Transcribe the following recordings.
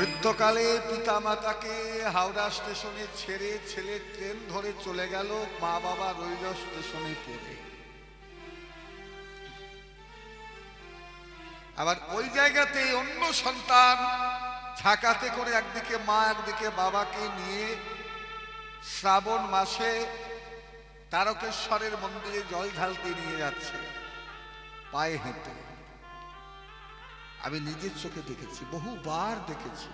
মৃত্যুকালে পিতামাতাকে হাওড়া স্টেশনে ছেড়ে ছেলে ট্রেন ধরে চলে গেল, মা বাবা রইল স্টেশনে পড়ে। আবার ওই জায়গাতে অন্য সন্তান ঝাঁকাতে করে একদিকে মা একদিকে বাবাকে নিয়ে শ্রাবণ মাসে তারকেশ্বরের মন্দিরে জল ঢালতে নিয়ে যাচ্ছে পায়ে হেঁটে। আমি নিজের চোখে দেখেছি, বহুবার দেখেছি।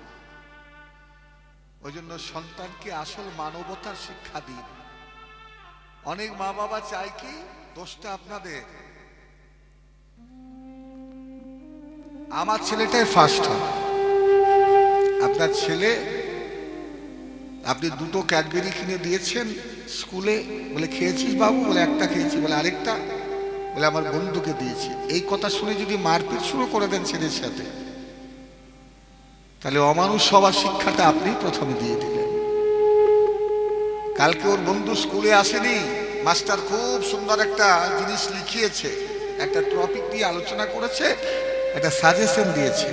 ওই জন্য সন্তানকে আসল মানবতার শিক্ষা দিন। অনেক মা বাবা চায় কি, দোষটা আপনাদের, আমার ছেলেটাই ফার্স্ট হবে। আপনার ছেলে, আপনি দুটো ক্যাডবেরি কিনে দিয়েছেন স্কুলে, বলে খেয়েছিস বাবু? বলে একটা খেয়েছি। বলে আরেকটা? বলে আমার বন্ধুকে দিয়েছি। এই কথা শুনে যদি মারপিট শুরু করে দেন ছেলের সাথে, তাহলে অমানুষ হওয়ার শিক্ষাটা আপনি প্রথমে দিয়ে দিলেন। কালকে ওর বন্ধু স্কুলে আসেনি, মাস্টার খুব সুন্দর একটা জিনিস লিখিয়েছে, একটা টপিক দিয়ে আলোচনা করেছে, একটা সাজেশন দিয়েছে।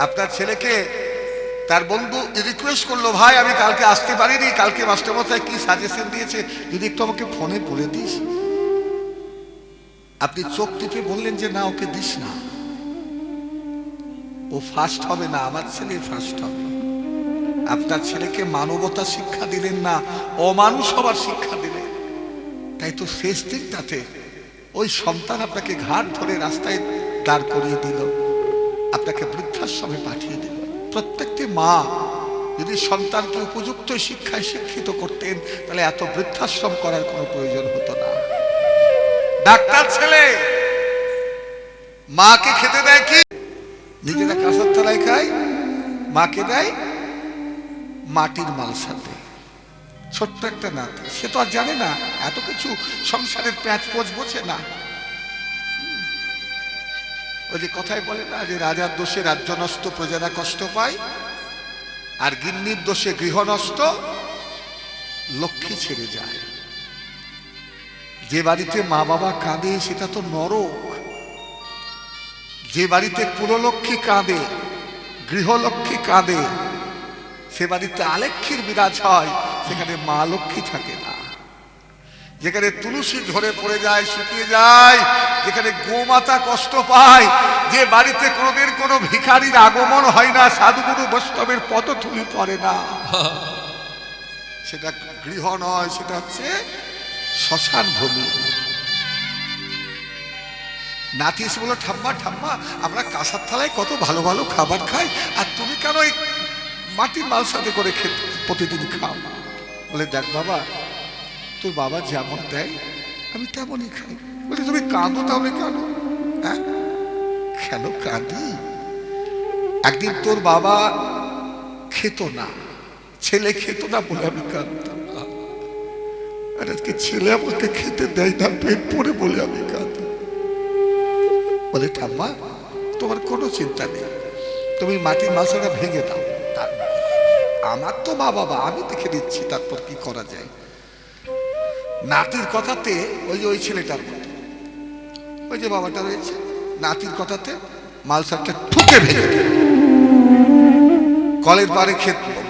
আপনার ছেলেকে তার বন্ধু রিকোয়েস্ট করলো, ভাই আমি কালকে আসতে পারিনি, কালকে মাস্টারমশাই কি সাজেশন দিয়েছে যদি একটু আমাকে ফোনে বলে দিস। আপনি চোখ টিপে বললেন যে না, ওকে দিস না, ও ফার্স্ট হবে না, আমার ছেলে ফার্স্ট হবে। আপনার ছেলেকে মানবতা শিক্ষা দিলেন না, অমানুষ হবার শিক্ষা দিলেন। তাই তো শেষ দিনটাতে ওই সন্তান আপনাকে ঘাট ধরে রাস্তায় দাঁড় করিয়ে দিল, আপনাকে বৃদ্ধাশ্রমে পাঠিয়ে দিল। প্রত্যেকটি মা যদি সন্তানকে উপযুক্ত শিক্ষায় শিক্ষিত করতেন, তাহলে এত বৃদ্ধাশ্রম করার কোনো প্রয়োজন হতো না। ডাক্তার ছেলে মাকে খেতে দেয় কি? নিজেরা কাঁসার থালায় খায়, মাকে দেয় মাটির মালসাতে। ছোট্ট একটা নাতি, সে তো আর জানে না এত কিছু, সংসারের প্যাঁচ পোচ বোঝে না। ওই যে কথায় বলে না যে রাজার দোষে রাজ্য নষ্ট, প্রজারা কষ্ট পায়, আর গিন্নির দোষে গৃহ নষ্ট, লক্ষ্মী ছেড়ে যায়। যে বাড়িতে মা বাবা কাঁদে সেটা তো নরক। যে বাড়িতে কুললক্ষ্মী কাঁদে, গৃহলক্ষ্মী কাঁদে, সে বাড়িতে আলেখ্যির বিরাজ হয়, সেখানে মা লক্ষ্মী থাকে না। যেখানে তুলসী ঝরে পড়ে যায়, শুকিয়ে যায়, যেখানে গোমাতা কষ্ট পায়, যে বাড়িতে কোনোদিন কোনো ভিখারির আগমন হয় না, সাধুগুরু বৈষ্ণবের পদধূলি পড়ে না, সেটা গৃহ নয়, সেটা হচ্ছে শ্মশান ভূমি। নাতি এসে বলল, ঠাম্মা ঠাম্মা আমরা কাঁসার থালায় কত ভালো ভালো খাবার খাই, আর তুমি কেন এই মাটির মালসাতে করে খেতে প্রতিদিন খাও? বলে দেখ বাবা, তোর বাবা যেমন দেয় আমি তেমনই খাই। বলে তুমি কাঁদো তাহলে কেন? হ্যাঁ, কেন কাঁদি? একদিন তোর বাবা খেত না, ছেলে খেত না বলে আমি কাঁদতাম, আর আজকে ছেলে আমাকে খেতে দেয় না পেট পড়ে বলে আমি কাঁদি। বলে ঠাম্মা তোমার কোনো চিন্তা নেই, তুমি মাটির মালসাটা ভেঙে দাও। আমার তো মা বাবা, আমি দেখে দিচ্ছি তারপর কি করা যায়। নাতির কথাতে ওই ছেলেটার মতো, ওই যে বাবাটা রয়েছে, নাতির কথাতে মালসাটা ঠুকে ভেঙে দিল। কলের পারে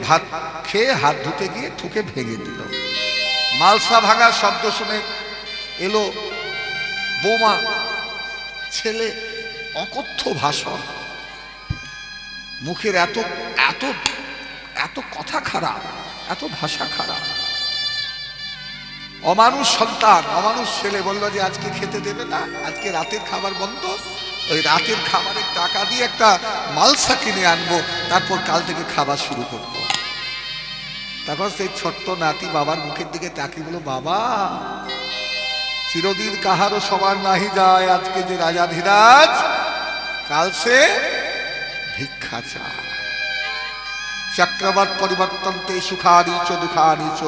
ভাত খেয়ে হাত ধুতে গিয়ে ঠুকে ভেঙে দিল। মালসা ভাঙার শব্দ শুনে এলো বৌমা, ছেলে অকথ্য ভাষণ, মুখের এত এত এত কথা খারাপ, এত ভাষা খারাপ। অমানুষ সন্তান, অমানুষ ছেলে বলল যে আজকে খেতে দেবে না, আজকে রাতের খাবার বন্ধ, ওই রাতের খাবারের টাকা দিয়ে একটা মালসা কিনে আনবো, তারপর কাল থেকে খাবার শুরু করব। তারপর সেই ছোট্ট নাতি বাবার মুখের দিকে তাকিয়ে বলল, বাবা চিরদিন কাহারও সমান নাহি যায়, আজকে যে রাজাধিরাজ কাল সে ভিক্ষা চায়। চক্রবর্ত পরিবর্তনতে সুখানিচ দুঃখানিচ,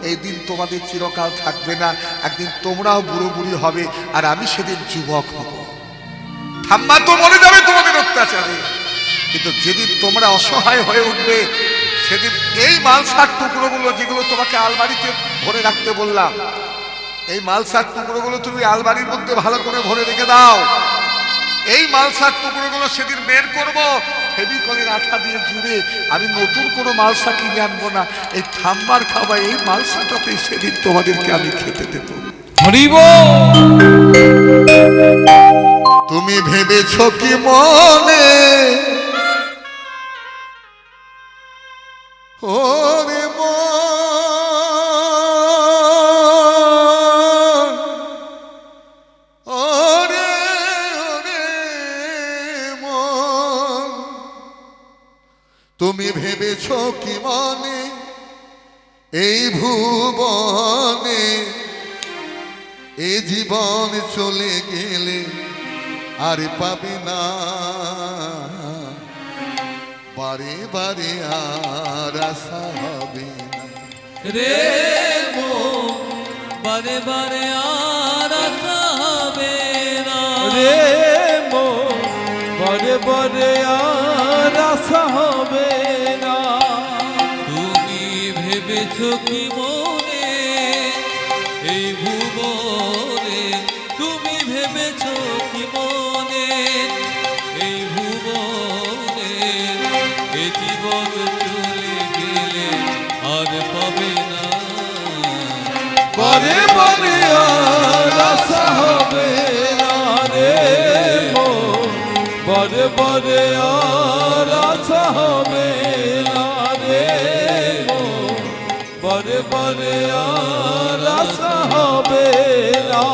এই দিন তোমাদের চিরকাল থাকবে না, একদিন তোমরাও বুড়ো বুড়ি হবে, আর আমি সেদিন যুবক হব। ঠাম্মা তো মরে যাবে তোমাদের অত্যাচারে, কিন্তু যেদিন তোমরা অসহায় হয়ে উঠবে, সেদিন এই মালসার টুকরোগুলো যেগুলো তোমাকে আলমারিতে ভরে রাখতে বললাম, এই মালসার টুকরোগুলো তুমি আলমারির মধ্যে ভালো করে ভরে রেখে দাও। এই মালসার টুকরোগুলো সেদিন বের করবো, ফেভিকলের আঠা দিয়ে জুড়ে আমি নতুন কোনো মালসা কিনে আনবো না, এই ঠাম্মার খাবার এই মালসাটাতে সেদিন তোমাদেরকে আমি খেতে দেব। তুমি ভেবেছ কি মনে ওরে ওরে ওরে মন, তুমি ভেবেছ কি মনে এই ভুবনে এ জীবন চলে গেলে আর পাবে না বারে বারে আর আশা হবে না রে মন, বারে বারে আর আশা হবে না রে মন, বারে বারে আর আশা হবে না। তুমি ভেবেছ কি মনে এই ভুবনে, তুমি ভেবেছ কি মনে এই ভুবনে এ জীবন চলে গেলে আর পাবে না বারে বারে আর আশা হবে না রে মন, বারে বারে আর আশা হবে না রে মন, বারে বারে আর আশা হবে না।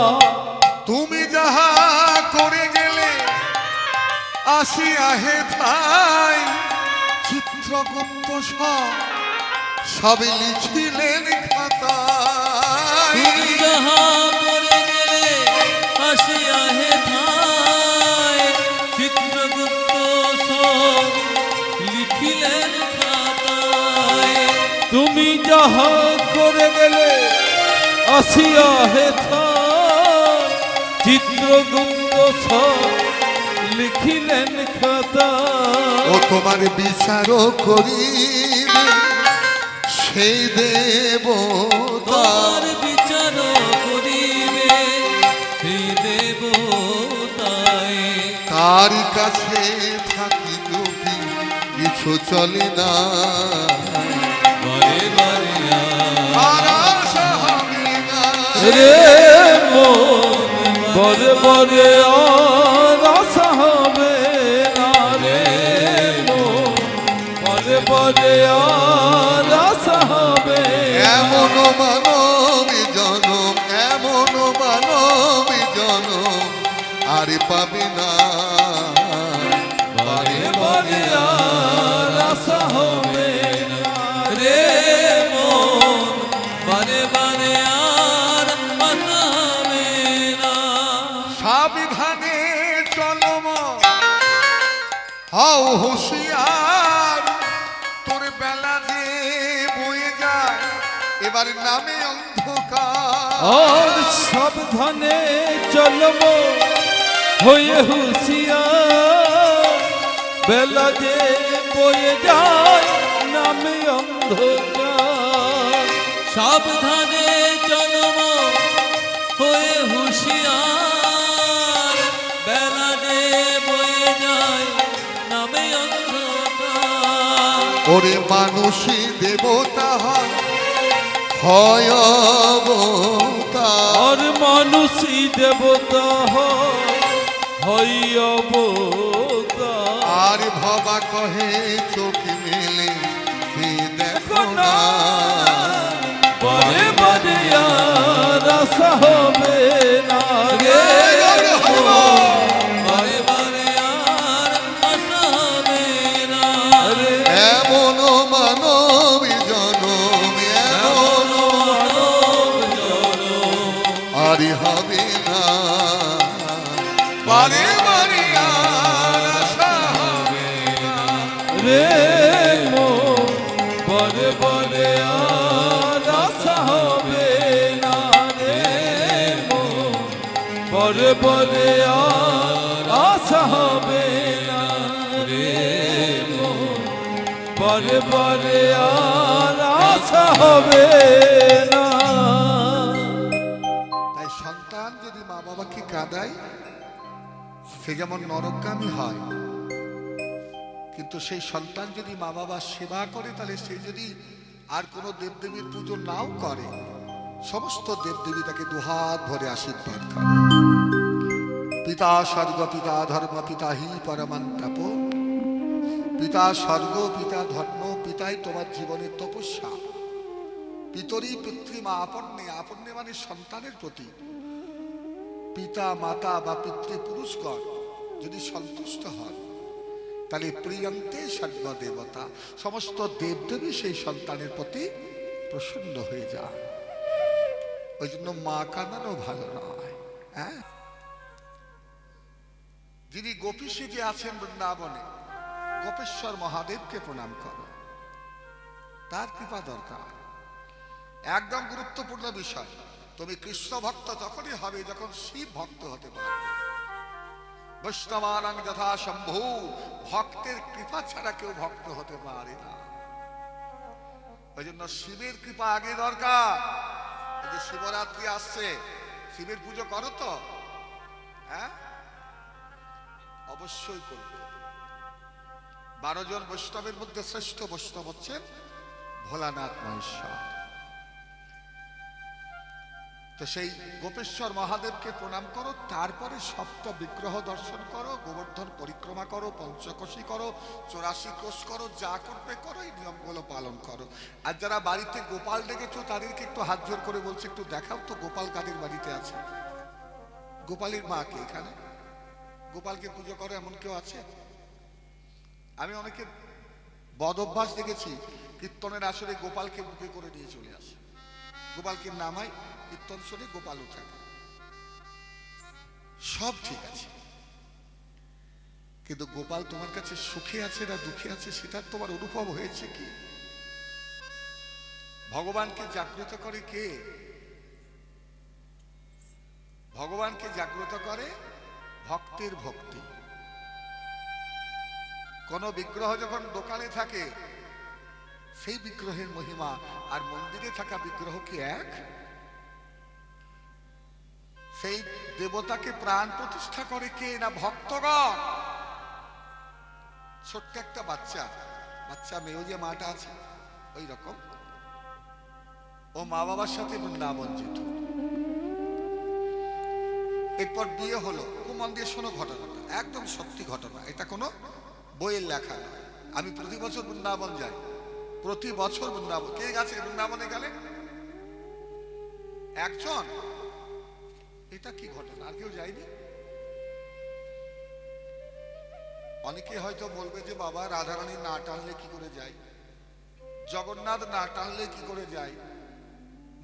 তুমি যাহা করে গেলে আসিয়া হে ঠাই চিত্রগুপ্ত সব লিখিলেন খাতায়। তুমি যাহা করে গেলে আসিয়া হে ঠাই চিত্রগুপ্ত সব লিখিলেন খাতায়। তুমি যাহা করে গেলে আসিয়া হেথা চিত্রগুপ্ত সব লিখিলেন খাতা। ও তোমার বিচার করিবে সেই দেবতা, তোমার বিচার করিবে সেই দেবতায়। তার কাছে থাকি দুঃখী কিছু চলে না বারে বারে আর আশা হবে না রে মন, বারে বারে আর আশা হবে না রে মন, বারে বারে আর আশা হবে না। এমন মানব জনম, এমন মানব জনম আর পাবে না বারে বারে আর আশা হবে না রে মন, বারে বারে আর আশা হবে না। সাবধানে চলম হও হুঁশিয়ার, তোর বেলা যে বয়ে যায় এবার নামে অন্ধকার। আর সাবধানে চলব হয়ে হুঁশিয়ার, বেলা যে বয়ে যায় নামে অন্ধকার। সাবধানে চলব হয়ে হুঁশিয়ার, বেলা যে বয়ে যায় নামে অন্ধকার। ওরে মানুষই দেবতা হয় হয় অবতার, আর মানুষই দেবতা হয় অবতার। আর ভবা কহে চোখ মেলে সে দেখো না বারে বারে আর আশা হবে না রে বারে বারে আর আশা হবে না রে। এমন মানব জনম, এমন আর হবে না বারে বারে আর আশা হবে না। রে মন, বারে বারে আর আশা হবে না রে মন, বারে বারে আর আশা হবে না রে মন, বারে বারে আর আশা হবে না। তাই সন্তান যদি মা বাবাকে কাঁদায় সে যেমন নরকগামী হয়, কিন্তু সেই সন্তান যদি মা বাবার সেবা করে, তাহলে সেই যদি আর কোনো দেবদেবীর পুজো নাও করে, সমস্ত দেবদেবী তাকে দুহাত ভরে আশীর্বাদ করে। পিতা স্বর্গ পিতা ধর্ম পিতা হি পরমান্তপ। পিতা স্বর্গ পিতা ধর্ম, পিতাই তোমার জীবনের তপস্যা। পিতরি পিতৃমা আপন্নে, আপন্নে মানে সন্তানের প্রতি। পিতা মাতা বা পিতৃপুরুষগণ যদি সন্তুষ্ট হন, তাহলে প্রিয়ন্তে সর্বদেবতা, সমস্ত দেবদেবী সেই সন্তানের প্রতি প্রসন্ন হয়ে যায়। ওই জন্য মা কাঁদানো ভালো নয়। হ্যাঁ, যিনি গোপী সেজে আছেন বৃন্দাবনে, গোপেশ্বর মহাদেবকে প্রণাম করো, তার কৃপা দরকার। একদম গুরুত্বপূর্ণ বিষয়। তুমি কৃষ্ণ ভক্ত তখনই হবে যখন শিব ভক্ত হতে পারবে। বৈষ্ণবানাং যথা শম্ভু, ভক্তের কৃপা ছাড়া কেউ ভক্ত হতে পারে না। ওই জন্য শিবের কৃপা আগে দরকার। এই যে শিবরাত্রি আসছে, শিবের পুজো করো তো? হ্যাঁ, অবশ্যই করবে। 12 জন বৈষ্ণবের মধ্যে শ্রেষ্ঠ বৈষ্ণব হচ্ছেন ভোলানাথ মহেশ্বর। তো সেই গোপেশ্বর মহাদেবকে প্রণাম করো, তারপরে সপ্ত বিগ্রহ দর্শন করো, গোবর্ধন পরিক্রমা করো, পঞ্চকোশী করো, 84 কোষ করো, যা করবে করো, এই নিয়মগুলো পালন করো। আর যারা বাড়িতে গোপাল ডেকেছো তাদেরকে একটু হাত জোর করে বলছে, একটু দেখাও তো গোপাল কাদের বাড়িতে আছে। গোপালের মা কে? এখানে গোপালকে পুজো করে এমন কেউ আছে? আমি অনেকে বদ অভ্যাস দেখেছি, কীর্তনের আসরে গোপালকে বুকে করে নিয়ে চলে আসে, গোপালকে নামাই, কীর্তন শুনে গোপাল উঠে। সব ঠিক আছে, কিন্তু গোপাল তোমার কাছে সুখে আছে না দুঃখে আছে সেটা তোমার অনুভব হয়েছে কি? ভগবানকে জাগ্রত করে কে? ভগবানকে জাগ্রত করে ভক্তের ভক্তি। কোন বিগ্রহ যখন দোকানে থাকে, সেই বিগ্রহের মহিমা আর মন্দিরে থাকা বিগ্রহ কি এক? সেই দেবতাকে প্রাণ প্রতিষ্ঠা করে কে? না ভক্তগণ। ছোট্ট একটা বাচ্চা মেয়েও যে মাটা আছে, ওই রকম ও মা বাবার সাথে বৃন্দাবন যেত। এরপর বিয়ে হলো। খুব মন দিয়ে শোনো ঘটনাটা, একদম সত্যি ঘটনা, এটা কোনো বইয়ের লেখা নয়। আমি প্রতি বছর বৃন্দাবন যাই, প্রতি বছর বৃন্দাবন। কে গেছে বৃন্দাবনে? গেলে একজন। এটা কি ঘটনা? আর কেউ যায়নি? অনেকে হয়তো বলবে যে বাবা রাধারানী না টানলে কি করে যায়, জগন্নাথ না টানলে কি করে যায়,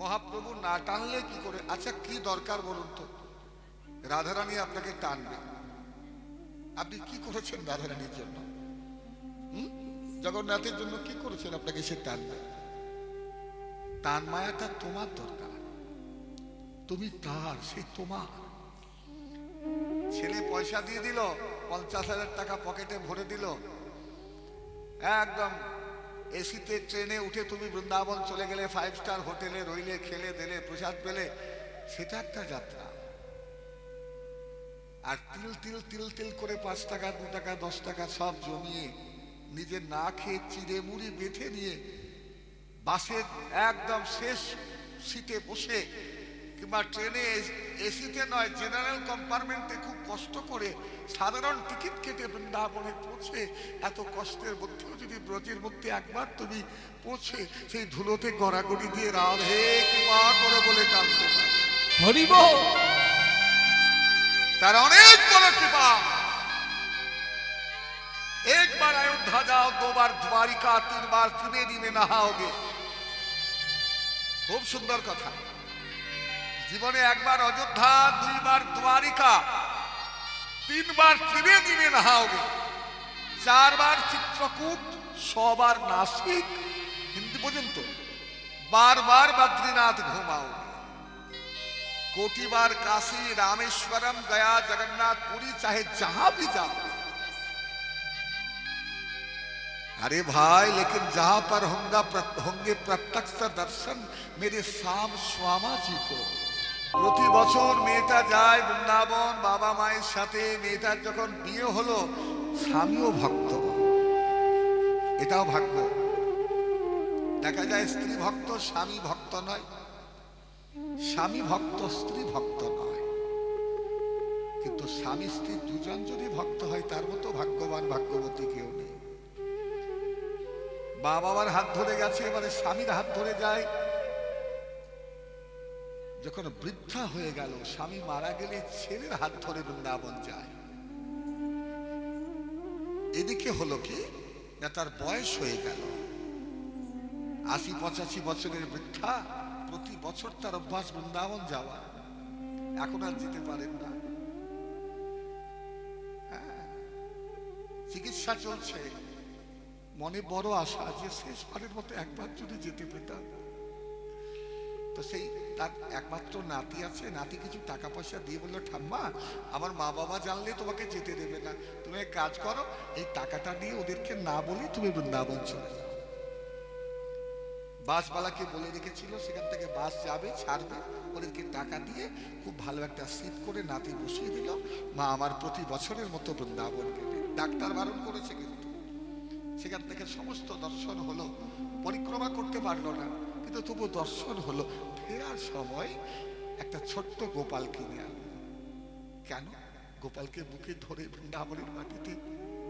মহাপ্রভু না টানলে কি করে। আচ্ছা, কি দরকার বলুন তো? রাধারানী আপনাকে টানবে, আপনি কি করেছেন রাধারানীর জন্য? জগন্নাথের জন্য কি করেছেন আপনাকে সে টানবে? টান মায়াটা তোমার দরকার, তুমি তার, সেই তোমার। ছেলে পয়সা দিয়ে দিল, 50,000 টাকা পকেটে ভরে দিল, একদম এসিতে ট্রেনে উঠে তুমি বৃন্দাবন চলে গেলে, 5 স্টার হোটেলে রইলে, খেলে দিলে, প্রসাদ পেলে, সেটা একটা যাত্রা। আর তিল তিল করে 5 টাকা 2 টাকা 10 টাকা সব জমিয়ে নিজে না খেয়ে চিড়ে মুড়ি বেঁধে নিয়ে বাসের একদম শেষ সিটে বসে, কিংবা ট্রেনে এসিতে নয়, জেনারেল কম্পার্টমেন্টে খুব কষ্ট করে সাধারণ টিকিট কেটে বৃন্দাবনে পৌঁছে, এত কষ্টের মধ্যেও যদি ব্রজের মধ্যে একবার তুমি পৌঁছে সেই ধুলোতে গড়াগড়ি দিয়ে রাধে কৃপা করে বলে টানতে পারো, হরিব তার অনেক বড় কৃপা। একবার अयोध्या जाओ, 2 बार द्वारिका, 3 बार त्रिवेणी में नहाओगे। খুব সুন্দর কথা। জীবনে একবার অযোধ্যা, 2 বার द्वारिका, 3 बार त्रिवेणी में नहाओगे, 4 बार चित्रकूट, 100 बार नासिक, हिंदी পর্যন্ত 12 बार बद्रीनाथ घुमाओगे, कोटि बार काशी, रामेश्वरम, गया, जगन्नाथ, पुरी, चाहे जहां भी जाओ। अरे भाई, लेकिन जहां पर होंगे प्रत्यक्ष दर्शन मेरे श्याम स्वामा जी को। প্রতি বছর মেয়েটা যায় বৃন্দাবন বাবা মায়ের সাথে। মেয়েটার যখন বিয়ে হলো, স্বামীও ভক্ত, এটাও ভাগ্য। দেখা যায় স্ত্রী ভক্ত স্বামী ভক্ত নয়, স্বামী ভক্ত স্ত্রী ভক্ত নয়, কিন্তু স্বামী স্ত্রী দুজন যদি ভক্ত হয় তার মতো ভাগ্যবান ভাগ্যবতী কেউ নেই। মা বাবার হাত ধরে গেছে, এবারে স্বামীর হাত ধরে যায়। যখন বৃদ্ধা হয়ে গেল, স্বামী মারা গেলে ছেলের হাত ধরে বৃন্দাবন যায়। এদিকে হলো কি না, তার বয়স হয়ে গেল ৮০-৮৫ বছরের বৃদ্ধা, প্রতি বছর তার অভ্যাস বৃন্দাবন যাওয়া, এখন আর যেতে পারেন না। চিকিৎসা চলছে, মনে বড় আশা যে শেষবারের মতো একবার যদি যেতে পেতাম। তো সেই তার একমাত্র নাতি আছে, নাতি কিছু টাকা পয়সা দিয়ে বললো, ঠাম্মা আমার মা বাবা জানলে তোমাকে যেতে দেবে না, তুমি এক কাজ করো, এই টাকাটা নিয়ে ওদেরকে না বলি তুমি বৃন্দাবন চলে যাও। বাসওয়ালাকে বলে রেখেছিল, সেখান থেকে বাস যাবে, ছাড়বে, ওদেরকে টাকা দিয়ে খুব ভালো একটা সিট করে নাতি বসিয়ে দিল। মা আমার প্রতি বছরের মতো বৃন্দাবন গেলে। ডাক্তার বারণ করেছে, কিন্তু সেখান থেকে সমস্ত দর্শন হলো, পরিক্রমা করতে পারলো না, কিন্তু তবু দর্শন হলো। ফেরার সময় একটা ছোট্ট গোপাল কিনে আনলো। কেন? গোপালকে বুকে ধরে বৃন্দাবনের মাটিতে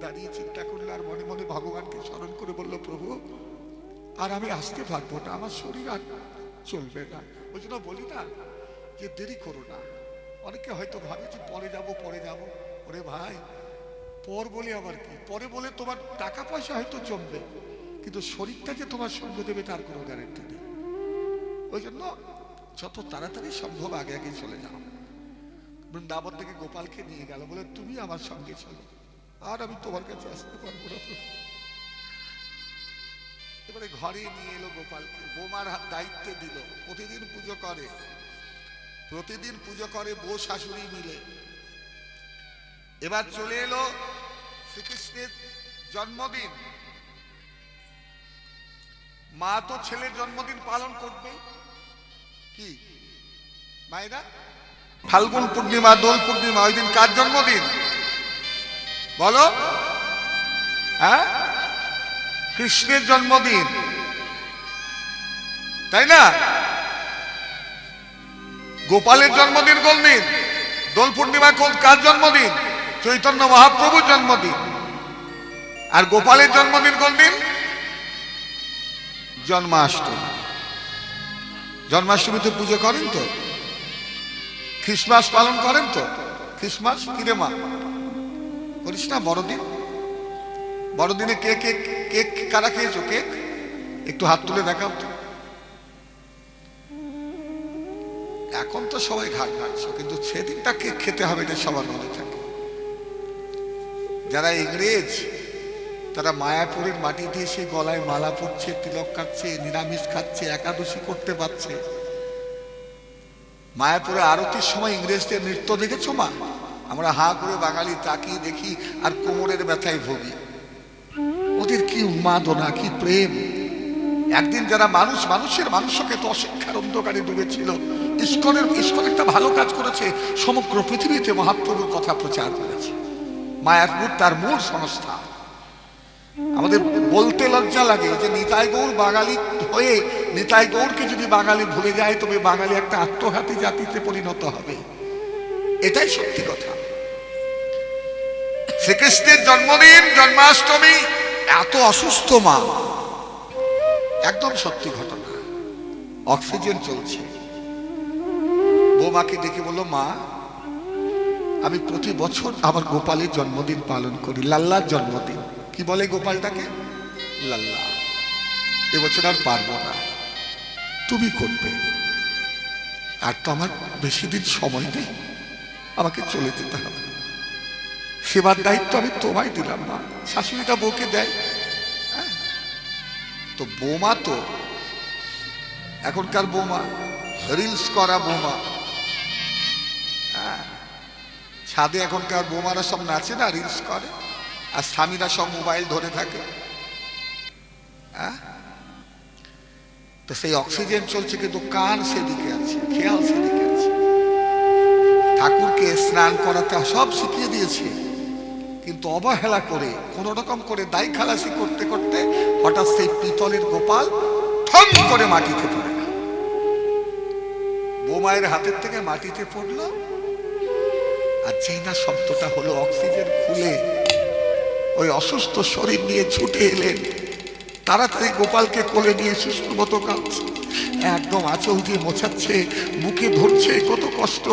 দাঁড়িয়ে চিন্তা করলো, আর মনে মনে ভগবানকে স্মরণ করে বলল, প্রভু আর আমি আসতে পারবো না, আমার শরীর আর চলবে না। ওই জন্য বলি না যে দেরি করো না। অনেকে হয়তো ভাবে যে পরে যাব পরে যাব। ওরে ভাই, পর বলে আবার কি? পরে বলে তোমার টাকা পয়সা হয়তো জমবে, কিন্তু শরীরটা যে তোমার সঙ্গ দেবে তার কোনো গ্যারান্টি নেই। ওই জন্য যত তাড়াতাড়ি সম্ভব আগে আগে চলে যাও। বৃন্দাবন থেকে গোপালকে নিয়ে গেল, বলে তুমি আমার সঙ্গে চলো, আর আমি তোমার কাছে আসতে পারবো না। এবারে ঘরে নিয়ে এলো গোপালকে, বৌমার দায়িত্বে দিল, প্রতিদিন পুজো করে, প্রতিদিন পুজো করে বউ শাশুড়ি মিলে। এবার চলে এলো শ্রীকৃষ্ণের জন্মদিন। মা তো ছেলের জন্মদিন পালন করবে, কি মায়েরা? ফাল্গুন পূর্ণিমা, দোল পূর্ণিমা, ওই দিন কার জন্মদিন বলো? হ্যাঁ, কৃষ্ণের জন্মদিন, তাই না? গোপালের জন্মদিন কোন দিন? দোল পূর্ণিমা কার জন্মদিন? চৈতন্য মহাপ্রভুর জন্মদিন। আর গোপালের জন্মদিন কোন দিন? জন্মাষ্টমী। জন্মাষ্টমীতে পুজো করেন তো? খ্রিসমাস পালন করেন তো? খ্রিসমাস কিরে মা করিস না? বড়দিন, বড়দিনে কেক কেক কেক কারা খেয়েছো? কেক একটু হাত তুলে দেখাও তো। এখন তো সবাই ঘাট ঘাটছো, কিন্তু সেদিনটা কেক খেতে হবে, এটা সবার মনে থাকে। যারা ইংরেজ, তারা মায়াপুরের মাটি দিয়ে সে গলায় মালা পরছে, তিলক কাটছে, নিরামিষ খাচ্ছে, একাদশী করতে পারছে। মায়াপুরে আরতির সময় ইংরেজদের নৃত্য দেখেছো মা? আমরা হা করে বাঙালি তাকিয়ে দেখি আর কোমরের ব্যথায় ভুগি। ওদের কি উন্মাদনা, কি প্রেম! একদিন যারা মানুষের মাংসকে তো অশিক্ষার অন্ধকারে ডুবেছিল, ইস্কন একটা ভালো কাজ করেছে, সমগ্র পৃথিবীতে মহাপ্রভুর কথা প্রচার করেছে। মায়াপুর তার মূল সংস্থা। আমাদের বলতে লজ্জা লাগে যে নিতাই গৌর বাঙালি হয়ে নিতাই গৌরকে যদি বাঙালি ভুলে যায়, তবে বাঙালি একটা আত্মঘাতী জাতিতে পরিণত হবে। এটাই সত্যি কথা। শ্রীকৃষ্ণের জন্মদিন জন্মাষ্টমী, এত অসুস্থ মা, একদম সত্যি ঘটনা। অক্সিজেন চলছে। বৌমাকে ডেকে বললো, মা আমি প্রতি বছর আমার গোপালের জন্মদিন পালন করি, লাল্লার জন্মদিন। কি বলে গোপালটাকে? লাল্লা। এবছর আর পারবো না, তুমি করবে। আর তো আমার বেশি দিন সময় নেই, আমাকে চলে যেতে হবে। সেবার দায়িত্ব আমি তোমায় দিলাম না, শাশুড়িটা বউকে দেয়। তো বৌমা তো এখনকার বৌমা রিলস করা বৌমা। ছাদে এখনকার বৌমারা সব নাচে না, রিলস করে, আর স্বামীরা সব মোবাইল ধরে থাকে। তো সেই অক্সিজেন চলছে, কিন্তু কান সেদিকে আছে, খেয়াল সেদিকে আছে। ঠাকুরকে স্নান করাতে সব শিখিয়ে দিয়েছে, কিন্তু অবহেলা করে কোন রকম করে দায় খালাসি করতে করতে হঠাৎ সেই পিতলের গোপাল ঠং করে মাটিতে পড়ে গেল। বোমায়ের হাতের থেকে মাটিতে পড়লো, আর যেই না শব্দটা হলো অক্সিজেন খুলে ওই অসুস্থ শরীর নিয়ে ছুটে এলেন, তাড়াতাড়ি গোপালকে কোলে নিয়ে শিশুর মতো কাঁদছে, একদম আঁচল দিয়ে মোছাচ্ছে, বুকে ধরছে, কত কষ্ট,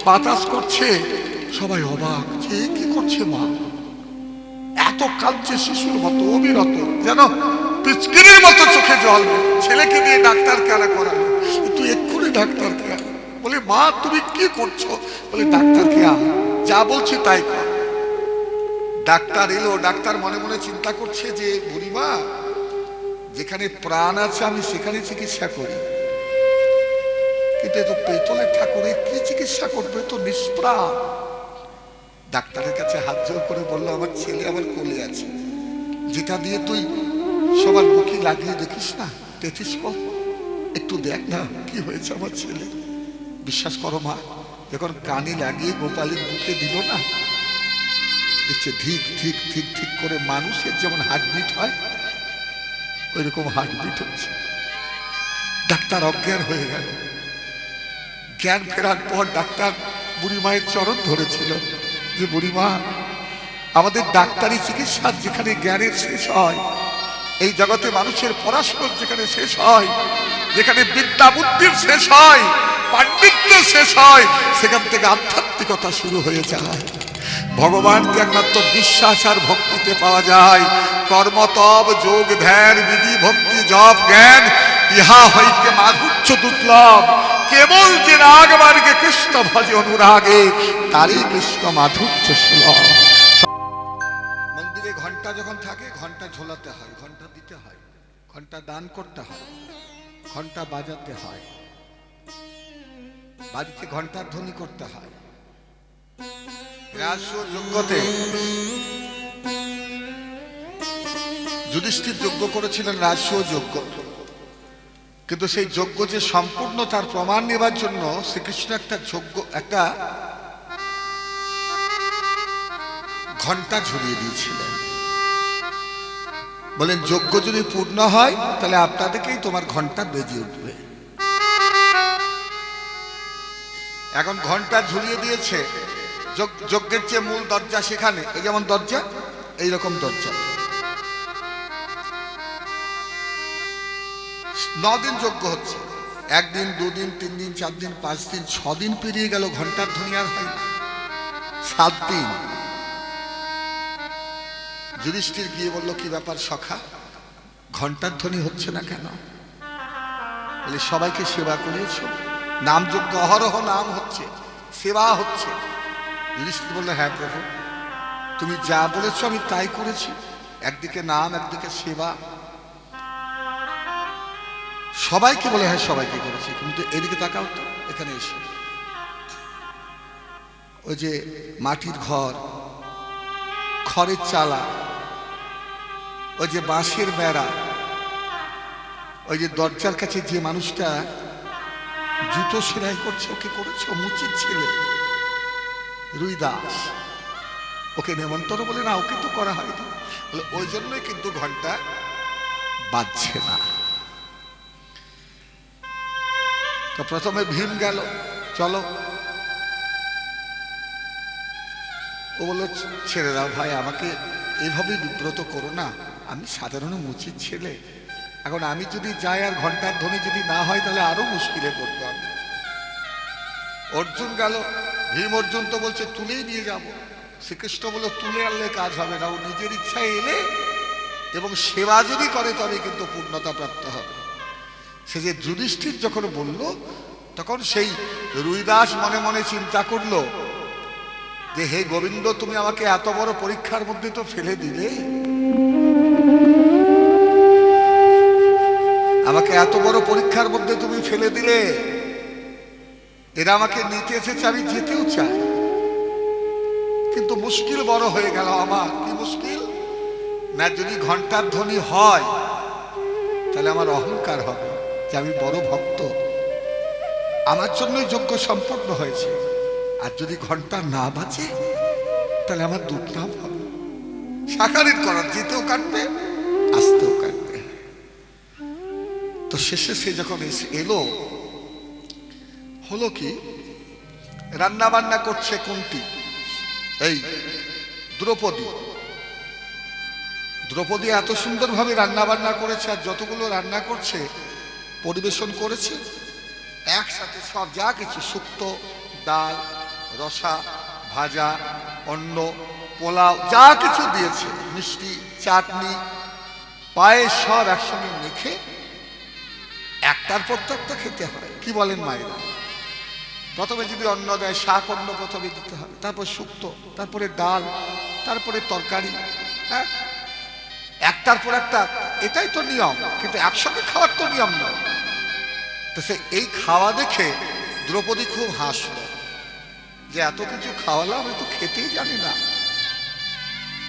বাতাস করছে। সবাই অবাক যে কি করছে মা, এত কাঁদছে শিশুর মতো অবিরত, যেন পিচকিরির মতো চোখে জল। ছেলেকে দিয়ে ডাক্তার কেনা করালো, তুই এক্ষুনি ডাক্তার কে। বলে মা তুমি কি করছো? বলে ডাক্তার কে, যা বলছি তাই কর। ডাক্তার এলো, ডাক্তার মনে মনে চিন্তা করছে যে বুড়িমা, যেখানে প্রাণ আছে আমি সেখানে চিকিৎসা করি, কিন্তু এ তো পেতলের ঠাকুরে কি চিকিৎসা করবে, তো নিষ্প্রাণ। ডাক্তারের কাছে হাত জোর করে বললো, আমার ছেলে আমার কোলে আছে, যেটা দিয়ে তুই সবার মুখে লাগিয়ে দেখিস না, টেথিস্কোপ, একটু দেখ না কি হয়েছে আমার ছেলে। বিশ্বাস করো মা, যখন কানে লাগিয়ে গোপালের বুকে দিল না, দেখছে ঠিক ঠিক ঠিক ঠিক করে মানুষের যেমন হার্টবিট হয় ওইরকম হার্টবিট হচ্ছে। ডাক্তার অজ্ঞান হয়ে গেল। জ্ঞান ফেরার পর ডাক্তার বুড়ি মায়ের চরণ ধরেছিল যে বুড়িমা, আমাদের ডাক্তারি চিকিৎসার যেখানে জ্ঞানের শেষ হয়, এই জগতে মানুষের পড়াশোনার যেখানে শেষ হয়, যেখানে বিদ্যা বুদ্ধির শেষ হয়, পাণ্ডিত্য শেষ হয়, সেখান থেকে আধ্যাত্মিকতা শুরু হয়ে যায়। ভগবানকে একমাত্র বিশ্বাস আর ভক্তিতে পাওয়া যায়। কর্ম তব যোগ ধ্যান বিধি ভক্তি জপ জ্ঞান, ইহা হইতে মাধুর্য দুর্লভ। কেবল যে রাগ মার্গে কৃষ্ণ ভজে অনুরাগে, তারই কৃষ্ণ মাধুর্য সুলভ। মন্দিরে ঘন্টা যখন থাকে, ঘন্টা ঝোলাতে হয়, ঘন্টা দিতে হয়, ঘন্টা দান করতে হয়, ঘন্টা বাজাতে হয়, বাড়িতে ঘন্টার ধ্বনি করতে হয়। যজ্ঞতে যুধিষ্ঠির যজ্ঞ করেছিলেন, রাজস্ব যজ্ঞ, কিন্তু সেই যজ্ঞ যে সম্পূর্ণ তার প্রমাণ নেবার জন্য শ্রীকৃষ্ণ একটা ঘন্টা ঝুলিয়ে দিয়েছিলেন। বলেন যজ্ঞ যদি পূর্ণ হয় তাহলে আপনাদেরকেই তোমার ঘন্টা বেজে উঠবে। এখন ঘন্টা ঝুলিয়ে দিয়েছে, যজ্ঞের যে মূল দরজা সেখানে, এই যেমন দরজা, এইরকম দরজা। 9 দিন যজ্ঞ হচ্ছে, 1 দিন 2 দিন 3 দিন 4 দিন 5 দিন 6 দিন পেরিয়ে গেল, ঘন্টার ধ্বনি আর হয় না। 7 দিন যুধিষ্ঠির গিয়ে বলল, কি ব্যাপার সখা, ঘন্টার ধ্বনি হচ্ছে না কেন? বলে সবাইকে সেবা করিয়েছ, নাম যজ্ঞ অহরহ নাম হচ্ছে, সেবা হচ্ছে। যুধিষ্ঠির বলল, হ্যাঁ প্রভু, তুমি যা বলেছ আমি তাই করেছি, একদিকে নাম একদিকে সেবা। সবাইকে বলে, হ্যাঁ সবাইকে করেছি, কিন্তু এদিকে তাকাও তো, এখানে এসে ওই যে মাটির ঘর, খড়ের চালা, ওই যে বাঁশের বেড়া, ওই যে দরজার কাছে যে মানুষটা জুতো সেলাই করছে, ওকে করেছো? মুচির ছেলে রুই দাস, ওকে নেমন্তন্ন বলে না, ওকে তো করা হয়নি। বলে ওই জন্যই কিন্তু ঘন্টা বাজছে না। তো প্রথমে ভীম গেল, চলো। ও বললো, ছেড়ে দাও ভাই, আমাকে এইভাবে বিব্রত করো না, আমি সাধারণ মুচির ছেলে, এখন আমি যদি যাই আর ঘন্টার ধ্বনি যদি না হয় তাহলে আরো মুশকিলে পড়তে হবে। অর্জুন গেল, ভীম অর্জুন তো বলছে তুলেই নিয়ে যাব। শ্রীকৃষ্ণ বলল, তুলে আনলে কাজ হবে না, ও নিজের ইচ্ছায় এলে এবং সেবা যদি করে তবে কিন্তু পূর্ণতা প্রাপ্ত হবে। সে যে যুধিষ্ঠির যখন বলল, তখন সেই রুইদাস মনে মনে চিন্তা করলো যে হে গোবিন্দ, তুমি আমাকে এত বড় পরীক্ষার মধ্যে তো ফেলে দিলে, আমাকে এত বড় পরীক্ষার মধ্যে তুমি ফেলে দিলে, এরা আমাকে নিতে এসেছে, আমি যেতেও চাই, কিন্তু মুশকিল বড় হয়ে গেল আমার। কি মুশকিল না, যদি ঘন্টার ধ্বনি হয় তাহলে আমার অহংকার হবে যে আমি বড় ভক্ত, আমার জন্যই যজ্ঞ সম্পূর্ণ হয়েছে। আর যদি ঘন্টা না বাজে তাহলে আমার দুর্নাম হবে। শাখারিত করার, যেতেও কাটবে আসতেও কাটবে। তো শেষে সে যখন এলো, হলো কি, রান্না বান্না করছে কোনটি, এই দ্রৌপদী। দ্রৌপদী এত সুন্দরভাবে রান্না বান্না করেছে, আর যতগুলো রান্না করছে পরিবেশন করেছে একসাথে সব, যা কিছু শুক্তো, ডাল, রসা, ভাজা, অন্ন, পোলাও, যা কিছু দিয়েছে, মিষ্টি, চাটনি, পায়েস, সব একসঙ্গে মেখে একটার পর তো একটা খেতে হয়। কি বলেন মায়েরা? প্রথমে যদি অন্ন দেয়, শাক অন্ন প্রথমে দিতে হবে, তারপর শুক্তো, তারপরে ডাল, তারপরে তরকারি, হ্যাঁ, একটার পর একটা, এটাই তো নিয়ম। কিন্তু একসঙ্গে খাওয়ার তো নিয়ম নয়। তো সে এই খাওয়া দেখে দ্রৌপদী খুব হাসল, যে এত কিছু খাওয়ালাম, আমি তো খেতেই জানি না।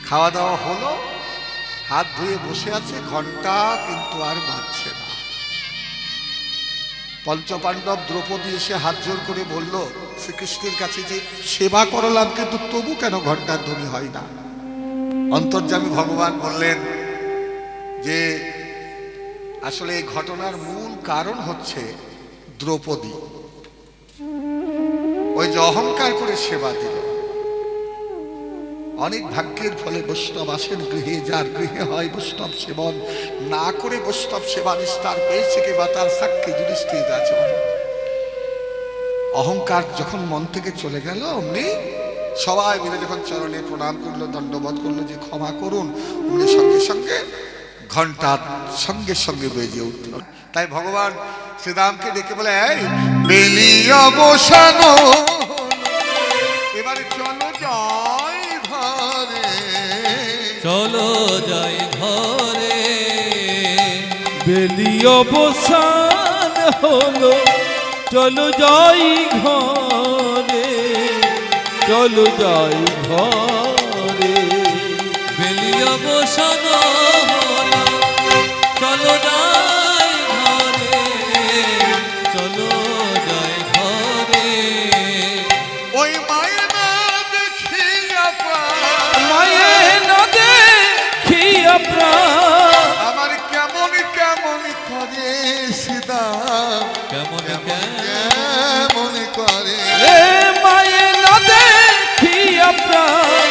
খাওয়া দাওয়া হলো, হাত ধুয়ে বসে আছে, ঘন্টা কিন্তু আর বাজছে না। পঞ্চপাণ্ডব দ্রৌপদী এসে হাত জোর করে বলল শ্রীকৃষ্ণের কাছে যে সেবা করলাম, কিন্তু তবু কেন ঘন্টার ধ্বনি হয় না? অন্তর্যামী ভগবান বললেন যে আসলে এই ঘটনার মূল কারণ হচ্ছে দ্রৌপদী। ওই যে অহংকার করে সেবা দিল। অনেক ভাগ্যের ফলে বৈষ্ণব আসেন গৃহে, যার গৃহে হয় বৈষ্ণব সেবন, না করে বৈষ্ণব সেবা নিস্তার পেয়েছে কে বা তার সাক্ষী যুধিষ্ঠির আছে। অহংকার যখন মন থেকে চলে গেল, অমনি সবাই মিলে যখন চরণে প্রণাম করলো, দণ্ডবোধ করলো যে ক্ষমা করুন, অমনি সঙ্গে সঙ্গে ঘন্টা সঙ্গে সঙ্গে বেজে উঠল। তাই ভগবান শ্রীরামকে ডেকে বলে, এই বেলি অবসান, এবারে চলো যাই ঘরে, চলো যাই ঘরে। বেলি অবসান হলো, চলো যাই ঘরে, চলো যাই ঘরে। বেলি অবসান হলো, চলো যাই ঘরে, চলো যাই ঘরে। ওই মায়ের না দেখিয়া প্রাণ, মায়ের না দেখিয়া প্রাণ আমার কেমন কেমন করে সীতা, কেমন কেমন করে। এ মায়ের না দেখিয়া প্রাণ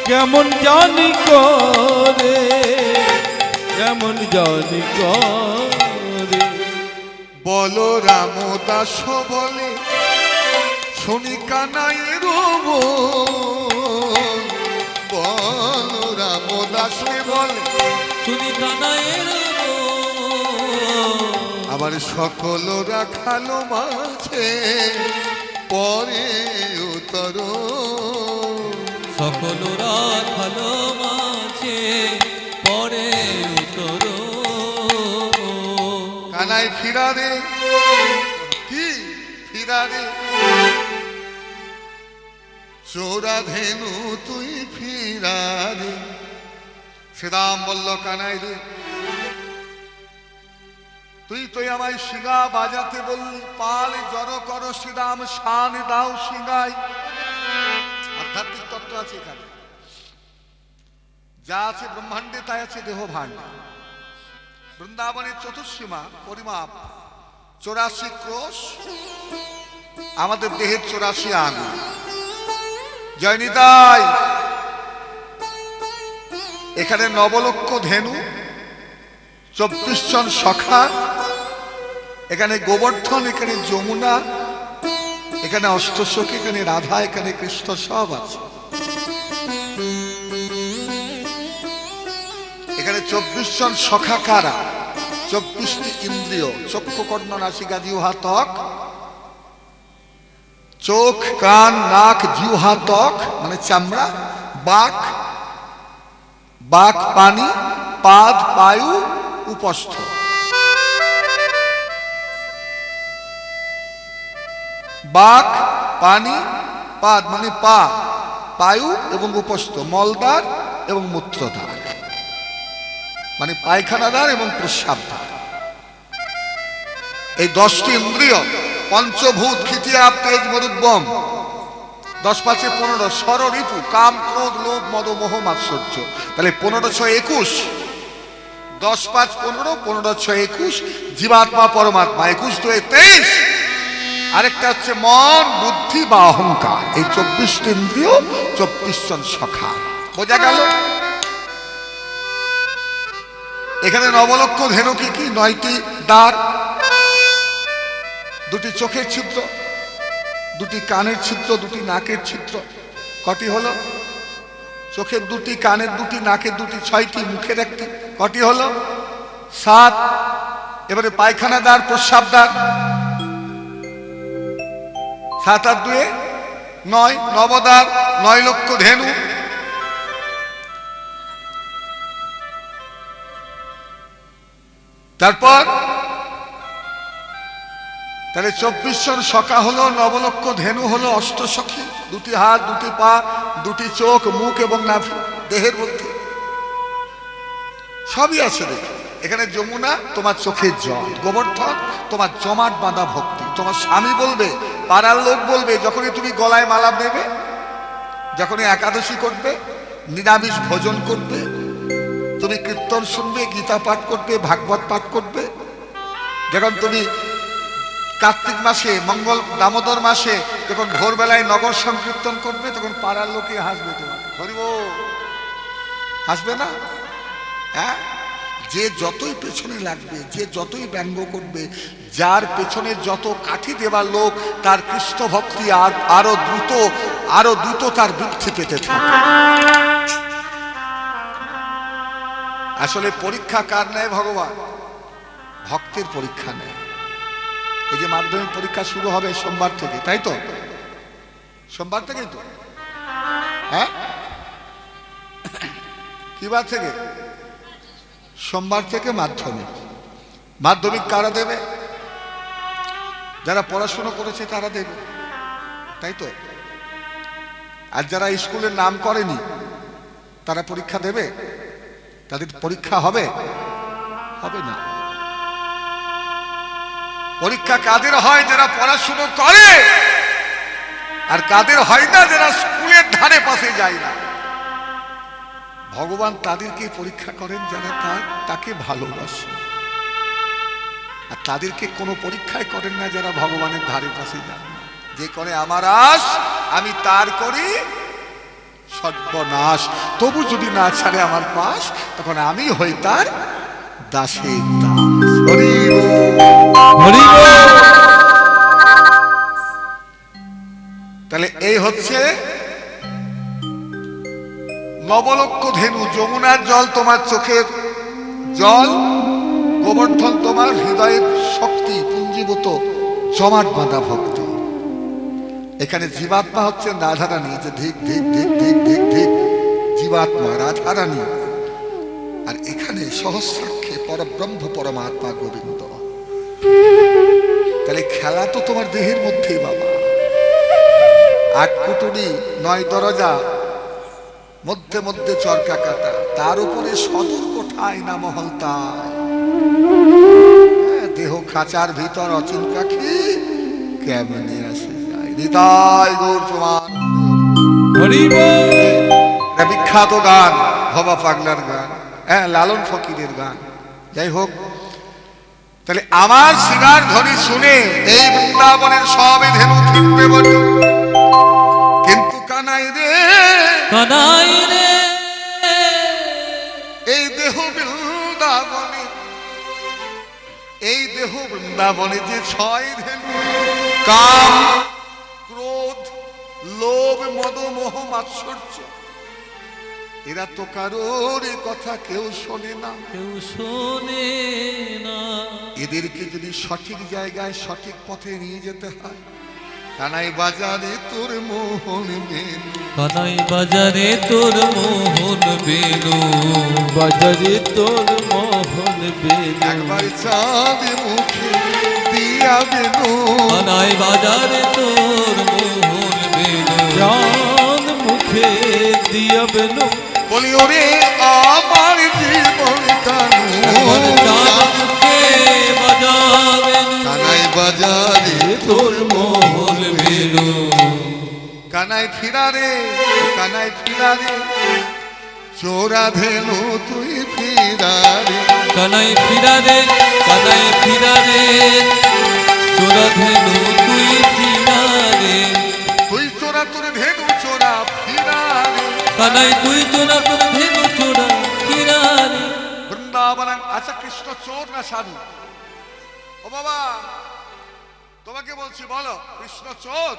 কেমন জানি করে, কেমন জানি করে। বলো রামদাস বলে শুনি কানাই রব, বলো রামদাস বলে শুনি কানাইয়ের আবার সকল রাখালো মাঝে পরে উতর, সকল রাখালো মাঝে পরে উত্তর। কানাই ফিরা রে, কি ফিরা রে, চোরা ধেনু তুই ফিরা রে। শ্রীরাম বলল, কানাই রে, তুই তো আমায় শিঙা বাজাতে বললি, পাল জড়ো করো শ্রীরাম, শান দাও শিঙাই। আধ্যাত্মিক তত্ত্ব আছে এখানে, যা আছে ব্রহ্মাণ্ডে তাই আছে দেহ ভাণ্ড। বৃন্দাবনের চতুর্সীমা পরিমাপ 84 ক্রোশ, আমাদের দেহের 84 আঙ্গুল। জয়নিতাই, এখানে নবলক্ষ ধেনু, 24 জন সখা, এখানে গোবর্ধন, এখানে যমুনা, এখানে অষ্টসখী, এখানে রাধা, এখানে কৃষ্ণ, সব আছে। এখানে 24 জন সখা কারা? 24টি ইন্দ্রিয়, চক্ষু, কর্ণ, নাসিকা, জিহ্বা, ত্বক। চোখ, কান, নাক, জিহ্বা, ত্বক মানে চামড়া, বাক, বাক পানি, পাদ বায়ু, উপস্থ। বাক পানি, পাদ মানে পা, বায়ু এবং উপস্থ, মলদ্বার এবং মূত্রদ্বার মানে পায়খানাদ্বার এবং প্রস্রাবদ্বার। এই 10টি ইন্দ্রিয়, পঞ্চভূত, খিতিয়া, তেজ, মরুদ্বম, 10 × 5 = 15, ষড় ঋতু, কাম ক্রোধ লোভ মদ মোহ মাৎসর্য। তাহলে 15 × 6 = 21, 10 × 5 = 15, 15 × 6 = 21, জীবাত্মা পরমাত্মা 21 × 2 = 23। আরেকটা হচ্ছে মন বুদ্ধি বা অহংকার, এই 24টি ইন্দ্রিয়, 24 জন সখা। বোঝা গেল? এখানে নবলক্ষ ধেনু কি কি? 9টি দ্বার, 2টি চোখের ছিদ্র, 2টি কানের ছিদ্র, 2টি নাকের ছিদ্র। কটি হলো? চোখের 2টি, কানের 2টি, নাকের 2টি, 6টি, মুখের 1টি। কটি হলো? 7। এবারে পায়খানা দ্বার, প্রস্রাব দ্বার, 7 আর 2 9, নবদ্বার, 9 লক্ষ ধেনু। তারপর তাহলে 24 জন সখা হলো, নবলক্ষ ধেনু হলো অষ্টসখী, 2টি হাত, 2টি পা, 2টি চোখ, মুখ এবং নাভি, দেহের মধ্যে সবই আছে। দেখো এখানে যমুনা তোমার চোখের জল, গোবর্ধন তোমার জমাট বাঁধা ভক্তি। তোমার স্বামী বলবে, পাড়ার লোক বলবে, যখনই তুমি গলায় মালা দেবে, যখনই একাদশী করবে, নিরামিষ ভোজন করবে, তুমি কীর্তন শুনবে, গীতা পাঠ করবে, ভাগবত পাঠ করবে, যখন তুমি কার্তিক মাসে, মঙ্গল দামোদর মাসে যখন ভোরবেলায় নগর সংকীর্তন করবে, তখন পাড়ার লোকে হাসবে তোমার। হরিব, হাসবে না? হ্যাঁ, যে যতই পেছনে লাগবে, যে যতই ব্যঙ্গ করবে, যার পেছনে যত কাঠি দেবার লোক, তার কৃষ্ণ ভক্তি আরো দ্রুত তার বৃদ্ধি পেতে থাকে। আসলে পরীক্ষা কার নেয়? ভগবান ভক্তের পরীক্ষা নেয়। এই যে মাধ্যমিক পরীক্ষা শুরু হবে সোমবার থেকে, তাই তো? সোমবার থেকেই তো, হ্যাঁ? কি বার থেকে? সোমবার থেকে মাধ্যমিক। মাধ্যমিক কারা দেবে? যারা পড়াশোনা করেছে তারা দেবে, তাই তো? আর যারা স্কুলের নাম করেনি তারা পরীক্ষা দেবে? তাদের পরীক্ষা হবে? হবে না। পরীক্ষা কাদের হয়? যারা পড়াশুনো করে। আর কাদের হয় না? যারা স্কুলের ধারে পাশে যায় না। ভগবান তাদেরকে পরীক্ষা করেন যারা তাকে ভালোবাসে, আর তাদেরকে কোনো পরীক্ষায় করেন না যারা ভগবানের ধারে পাশে যান না। যে করে আমার আশ, আমি তার করি সর্বনাশ, তবু যদি না ছাড়ে আমার পাশ, তখন আমি হই তার দাসের দাস। হরি হরি বল। তাহলে এই হচ্ছে নবলক্ষ ধেনু। যমুনার জল তোমার চোখের জল, গোবর্ধন তোমার হৃদয়ের শক্তি, পুঞ্জীভূত জমাট বাঁধা ভক্তি। এখানে জীবাত্মা হচ্ছে রাধারানী, যে ধিক ধিক ধিক ধিক ধিক ধিক, জীবাত্মা রাধারানী। আর এখানে সহস্রাক্ষে পরব্রহ্ম পরমাত্মা গোবিন্দ। তাহলে খেলা তো তোমার দেহের মধ্যেই বাবা। 8 কুটুরি, 9 দরজা, মধ্যে মধ্যে চরকা কাটা, তার উপরে সদর কোঠায় না মহলতায়, দেহ খাঁচার ভিতর অচিন পাখি কেমনে আসে যায়। হৃদয় গৌর প্রমাণ। হরি বল। বিখ্যাত গান, ভবা পাগলার গান, হ্যাঁ, লালন ফকিরের গান। যাই হোক, তাহলে আমার শিগার ধ্বনি শুনে এই বৃন্দাবনের সবে ধেনু ফিরবে বটে, কিন্তু কানাই রে, কানাই রে, এই দেহ বৃন্দাবনে, এই দেহ বৃন্দাবনে যে 6 ধেনু, কাম ক্রোধ লোভ মদ মোহ মাৎসর্য, এরা তো কারোর কথা কেউ শোনে না, কেউ শোনে না। এদেরকে যদি সঠিক জায়গায় সঠিক পথে নিয়ে যেতে হয়, কানাই বাজারে তোর মোহন বেনু, কানাই বাজারে তোর মোহন বেনু, বাজারে তোর মোহন বেনু, একবার চাঁদ মুখে দিয়া বেনু, কানাই বাজারে তোর মোহন বেনু, চাঁদ মুখে দিয়া বেনু, বলি ওরে আমার জীবন কানু, চাঁদ মুখে বাজাবেন, কানাই বাজারে তোর মোহন মোহন বেনু, কানাই ফিরা রে কানাই ফিরা রে চোরা ধেনু তুই ফিরা রে কানাই ফিরা রে কানাই ফিরা রে চোরা ধেনু তুই ফিরা রে তুই চোরা তোর ধেনু চোরা ফিরা রে কানাই তুই চোরা তোর ধেনু চোরা ফিরা রে বৃন্দাবন। আচ্ছা কৃষ্ণ চোর না সাধু? ও বাবা তোমাকে বলছি বলো, কৃষ্ণ চোর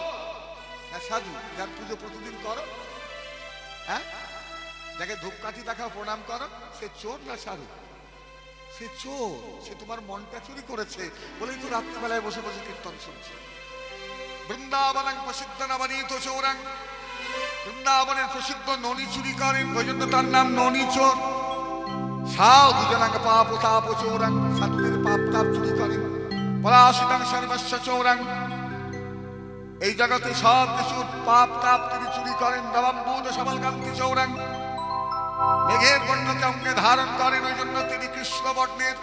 না সাধু? যার পুজো প্রতিদিন করো, হ্যাঁ, যাকে ধূপকাঠি দেখাও প্রণাম করো, সে চোর না সাধু? সে চোর, সে তোমার মনটা চুরি করেছে বলেই তো রাত্রিবেলায় বসে বসে কীর্তন শুনছে। বৃন্দাবন প্রসিদ্ধ নবনীত চৌরাং, বৃন্দাবনের প্রসিদ্ধ ননি চুরি করেন, ওই জন্য তার নাম ননি চোর। সাধু জনাং পাপ তাপ চৌরাং, সাধুদের পাপ তাপ চুরি করেন। পলাশিতাং সর্বস্ব চৌরাং, এই জগতে সব কিছুর পাপ তাপ তিনি চুরি করেন। নবম্বুধ সবলকান্তি চৌরাং, মেঘের বর্ণকে অঙ্গে ধারণ করেন, ওই জন্য তিনি কৃষ্ণ বর্ণের।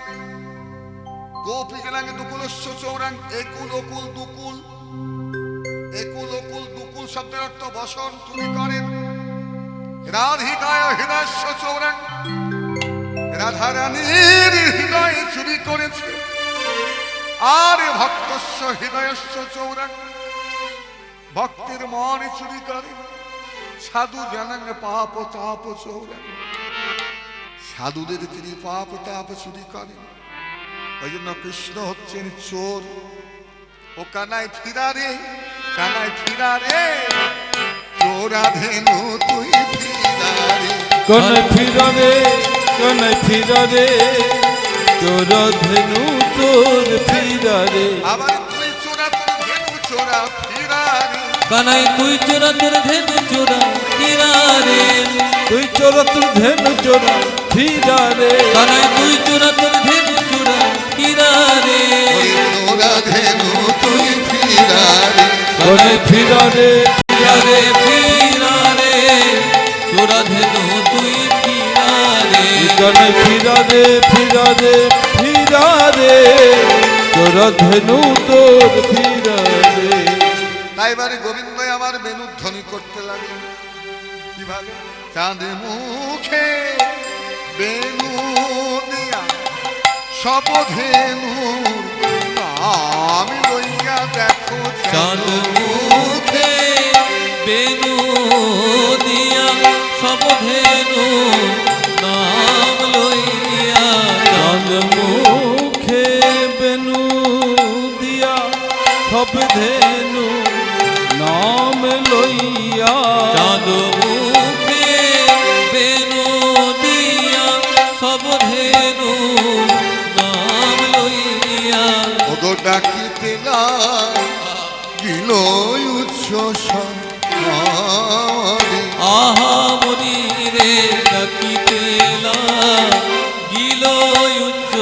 গোপী জনাং দুকুলস্য চৌরাং, একুল অকুল দুকুল, একুল অকুল দুকুল শব্দের অর্থ বসন চুরি করেন। রাধিকায় হৃদয়স্য চৌরাং, রাধারানীর হৃদয় চুরি করেছে। আর ভক্তস্য হৃদয়স্য চৌরাং, ভক্তের মন চুরি করে। সাধু জানান পাপ তাপ চৌরাং, সাধুদের তিনি পাপ তাপ চুরি করেন। ওই জন্য কৃষ্ণ হচ্ছেন চোর। ও কানাই ফিরা রে কানাই ফিরা রে চোরা ধেনু তুই ফিরা রে কানাই ফিরা রে কানাই ফিরা রে চোরা ধেনু তোর ফিরা রে। আবার তুই চোরা তোর ধেনু চোরা ফিরা রে কানাই তুই চোরা তোর ধেনু চোরা ফিরা রে তুই চোরা তোর ধেনু চোরা ফিরা রে কানাই তুই চোরা তোর ধেনু চোরা ফিরা রে ওই চোরা ধেনু তুই ফিরা রে কানাই ফিরা রে ফিরা রে ফিরা রে চোরা ধেনু তুই ফিরা রে কানাই ফিরা রে ফিরা রে ফিরা রে চোরা ধেনু তোর ফিরা রে। তাই এবারে গোবিন্দ আমার বেনু ধ্বনি করতে লাগলেন। কিভাবে? চাঁদ মুখে বেনু দিয়া সব ধেনু আমি লইয়া দেখো চাঁদ মুখে বেনু দিয়া সব ধেনু নাম লইয়া চাঁদ মুখে বেনু দিয়া সব ধেনু নাম লইয়া চাঁদ মুখে বেনু দিয়া সব ধেনু নাম লইয়া ওগো ডাকিতে লাগিল উচ্চ আহা মনি রে ডাকিতে লাগিল উচ্চ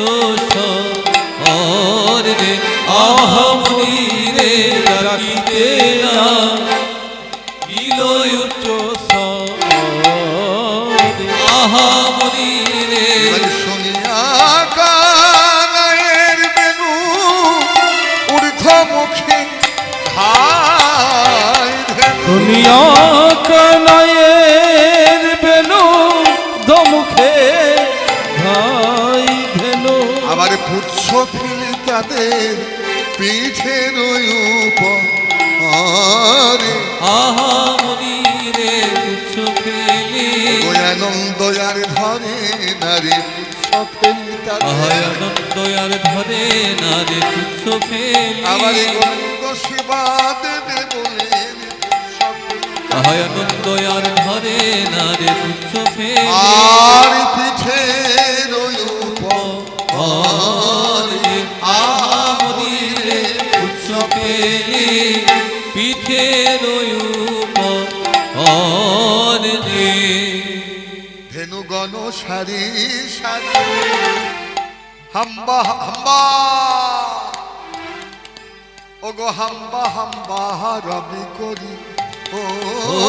স্বর রে আহা মনি রে ডাকিতে লাগিল উচ্চ স্বর আহা মনি রে শুনিয়া কানাইয়ের বেনু ঊর্ধ্ব মুখে ধাই ধেনু দুনিয়া কানাইয়ের বেনু দমুখে ধাই ধেনু। আবার পুচ্ছ ফিলি তাদের পিঠের উপরে আহা মনি রে তুচ্ছ ফেলি দয়ানন্দ আর ধরে নারী পুচ্ছ ফেলি তাদের আনন্দ আর ধরে না রে তুচ্ছ ফেলি আবার গোবিন্দ সেবা দেবে বলেন পুচ্ছ ফেলি আনন্দ আর ধরে না রে তুচ্ছ ফেলি আর পিঠের উপরে আহা মনি রে তুচ্ছ ফেলি পিঠের উপর রে ধেনুগণ সারি সারি হাম্বা হাম্বা ওগো হাম্বা হাম্বা রবি করি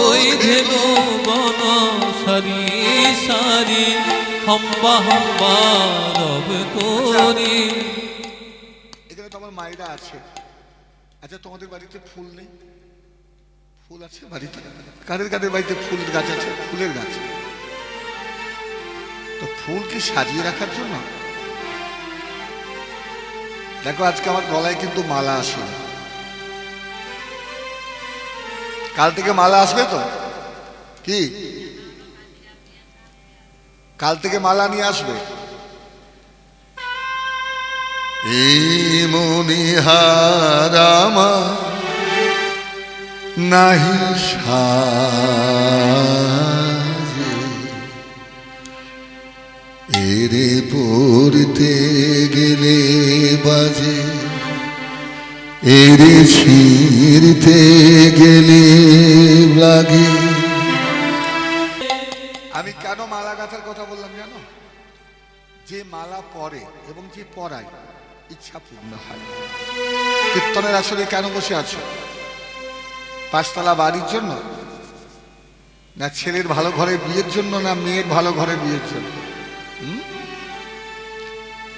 ওই ধেনু বন সারি সারি হম্বা হম্বা রব করি। এখানে তো আমার মায়েরা আছে। আচ্ছা তোমাদের বাড়িতে ফুল নেই? ফুল আছে বাড়িতে? কাদের কাদের বাড়িতে ফুলের গাছ আছে? ফুলের গাছ। তো ফুল কি সাজিয়ে রাখার জন্য? দেখো আজকে আমার গলায় কিন্তু মালা আসে, কাল থেকে মালা আসবে তো? কি কাল থেকে মালা নিয়ে আসবে? এই মনিহারামা নাহি সাজে, এরে পড়তে গেলে বাজে, এরে ছিঁড়তে গেলে লাগে। আমি কেন মালা গাঁথার কথা বললাম জানো? যে মালা পরে এবং যে পরায় ইচ্ছা পূর্ণ হয়। কীর্তনের আসলে কেন বসে আছো? 5 তলা বাড়ির জন্য, না ছেলের ভালো ঘরে বিয়ের জন্য, না মেয়ের ভালো ঘরে বিয়ের জন্য?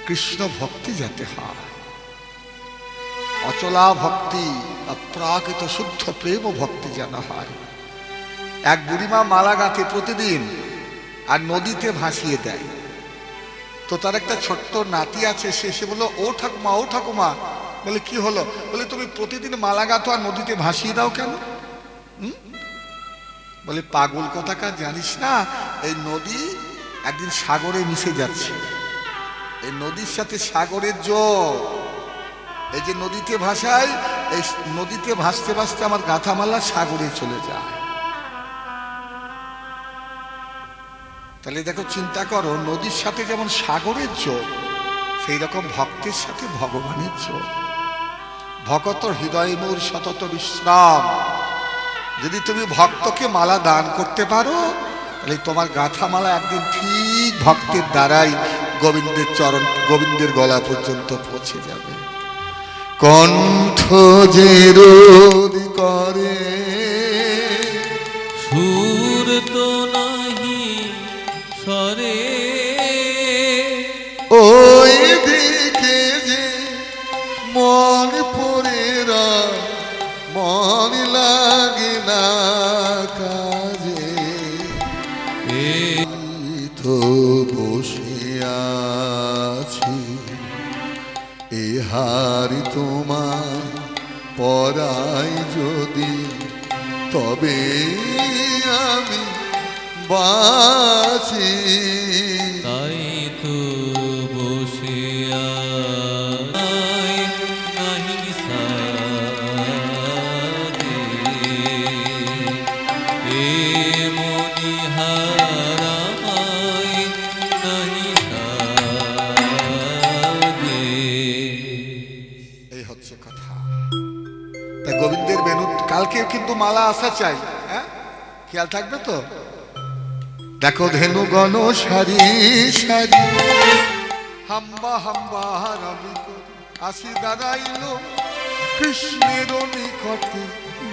কৃষ্ণ ভক্তি যাতে হয়, অচলা ভক্তি, অপ্রাকৃত শুদ্ধ প্রেম ভক্তি যেন হয়। এক বুড়িমা মালা গাঁথে প্রতিদিন আর নদীতে ভাসিয়ে দেয়। তো তার একটা ছোট্ট নাতি আছে, সে এসে বললো, ও ঠাকুমা, ও ঠাকুমা। বলে কি হলো? বলে তুমি প্রতিদিন মালা গাঁথো আর নদীতে ভাসিয়ে দাও কেন? বলে পাগল কথাকার জানিস না, এই নদী একদিন সাগরে মিশে যাচ্ছে, এই নদীর সাথে সাগরের যোগ। এই যে নদীতে ভাসায়, এই নদীতে ভাসতে ভাসতে আমার গাঁথামালা সাগরে চলে যায়। তাহলে দেখো, চিন্তা করো, নদীর সাথে যেমন সাগরের যোগ, সেই রকম ভক্তের সাথে ভগবানের যোগ। ভকত হৃদয় মোর সতত বিশ্রাম। যদি তুমি ভক্তকে মালা দান করতে পারো, তাহলে তোমার গাঁথা মালা একদিন ঠিক ভক্তের দ্বারাই গোবিন্দের চরণ, গোবিন্দের গলা পর্যন্ত পৌঁছে যাবে। কণ্ঠ যে রোধ করে সুর তো নাহি সরে, ওই দিকে যে মন পড়ে মন লাগে না কাজে। তো বসে আছি, এহার তোমার পরাই যদি, তবে আমি বাঁচি। তাই তো বসে আই নাহি সাজে, এ মনিহারাই নাহি সাজে। এই হচ্ছে কথা। তাই গোবিন্দের বেনু কালকে কিন্তু মালা আসা চাই, হ্যাঁ, খেয়াল থাকবে তো? দেখো ধেনু গণ সারি সারি, হাম্বা হাম্বা রবি আসি দাঁড়াইল কৃষ্ণের নিকটে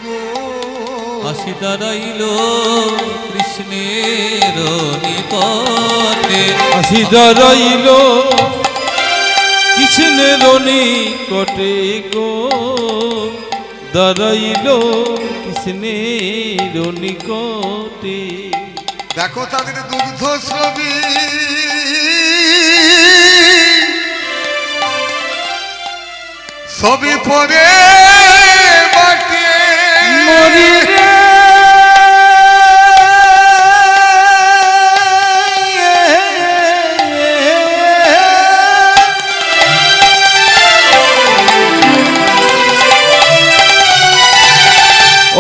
গো। আসি দাঁড়াইল কৃষ্ণের নিকটে, আসি দাঁড়াইল কৃষ্ণের নিকটে গো, দাঁড়াইল কৃষ্ণের নিকটে। দেখো তাদের দুগ্ধ ছবি, ছবি পরে বাটে মরি রে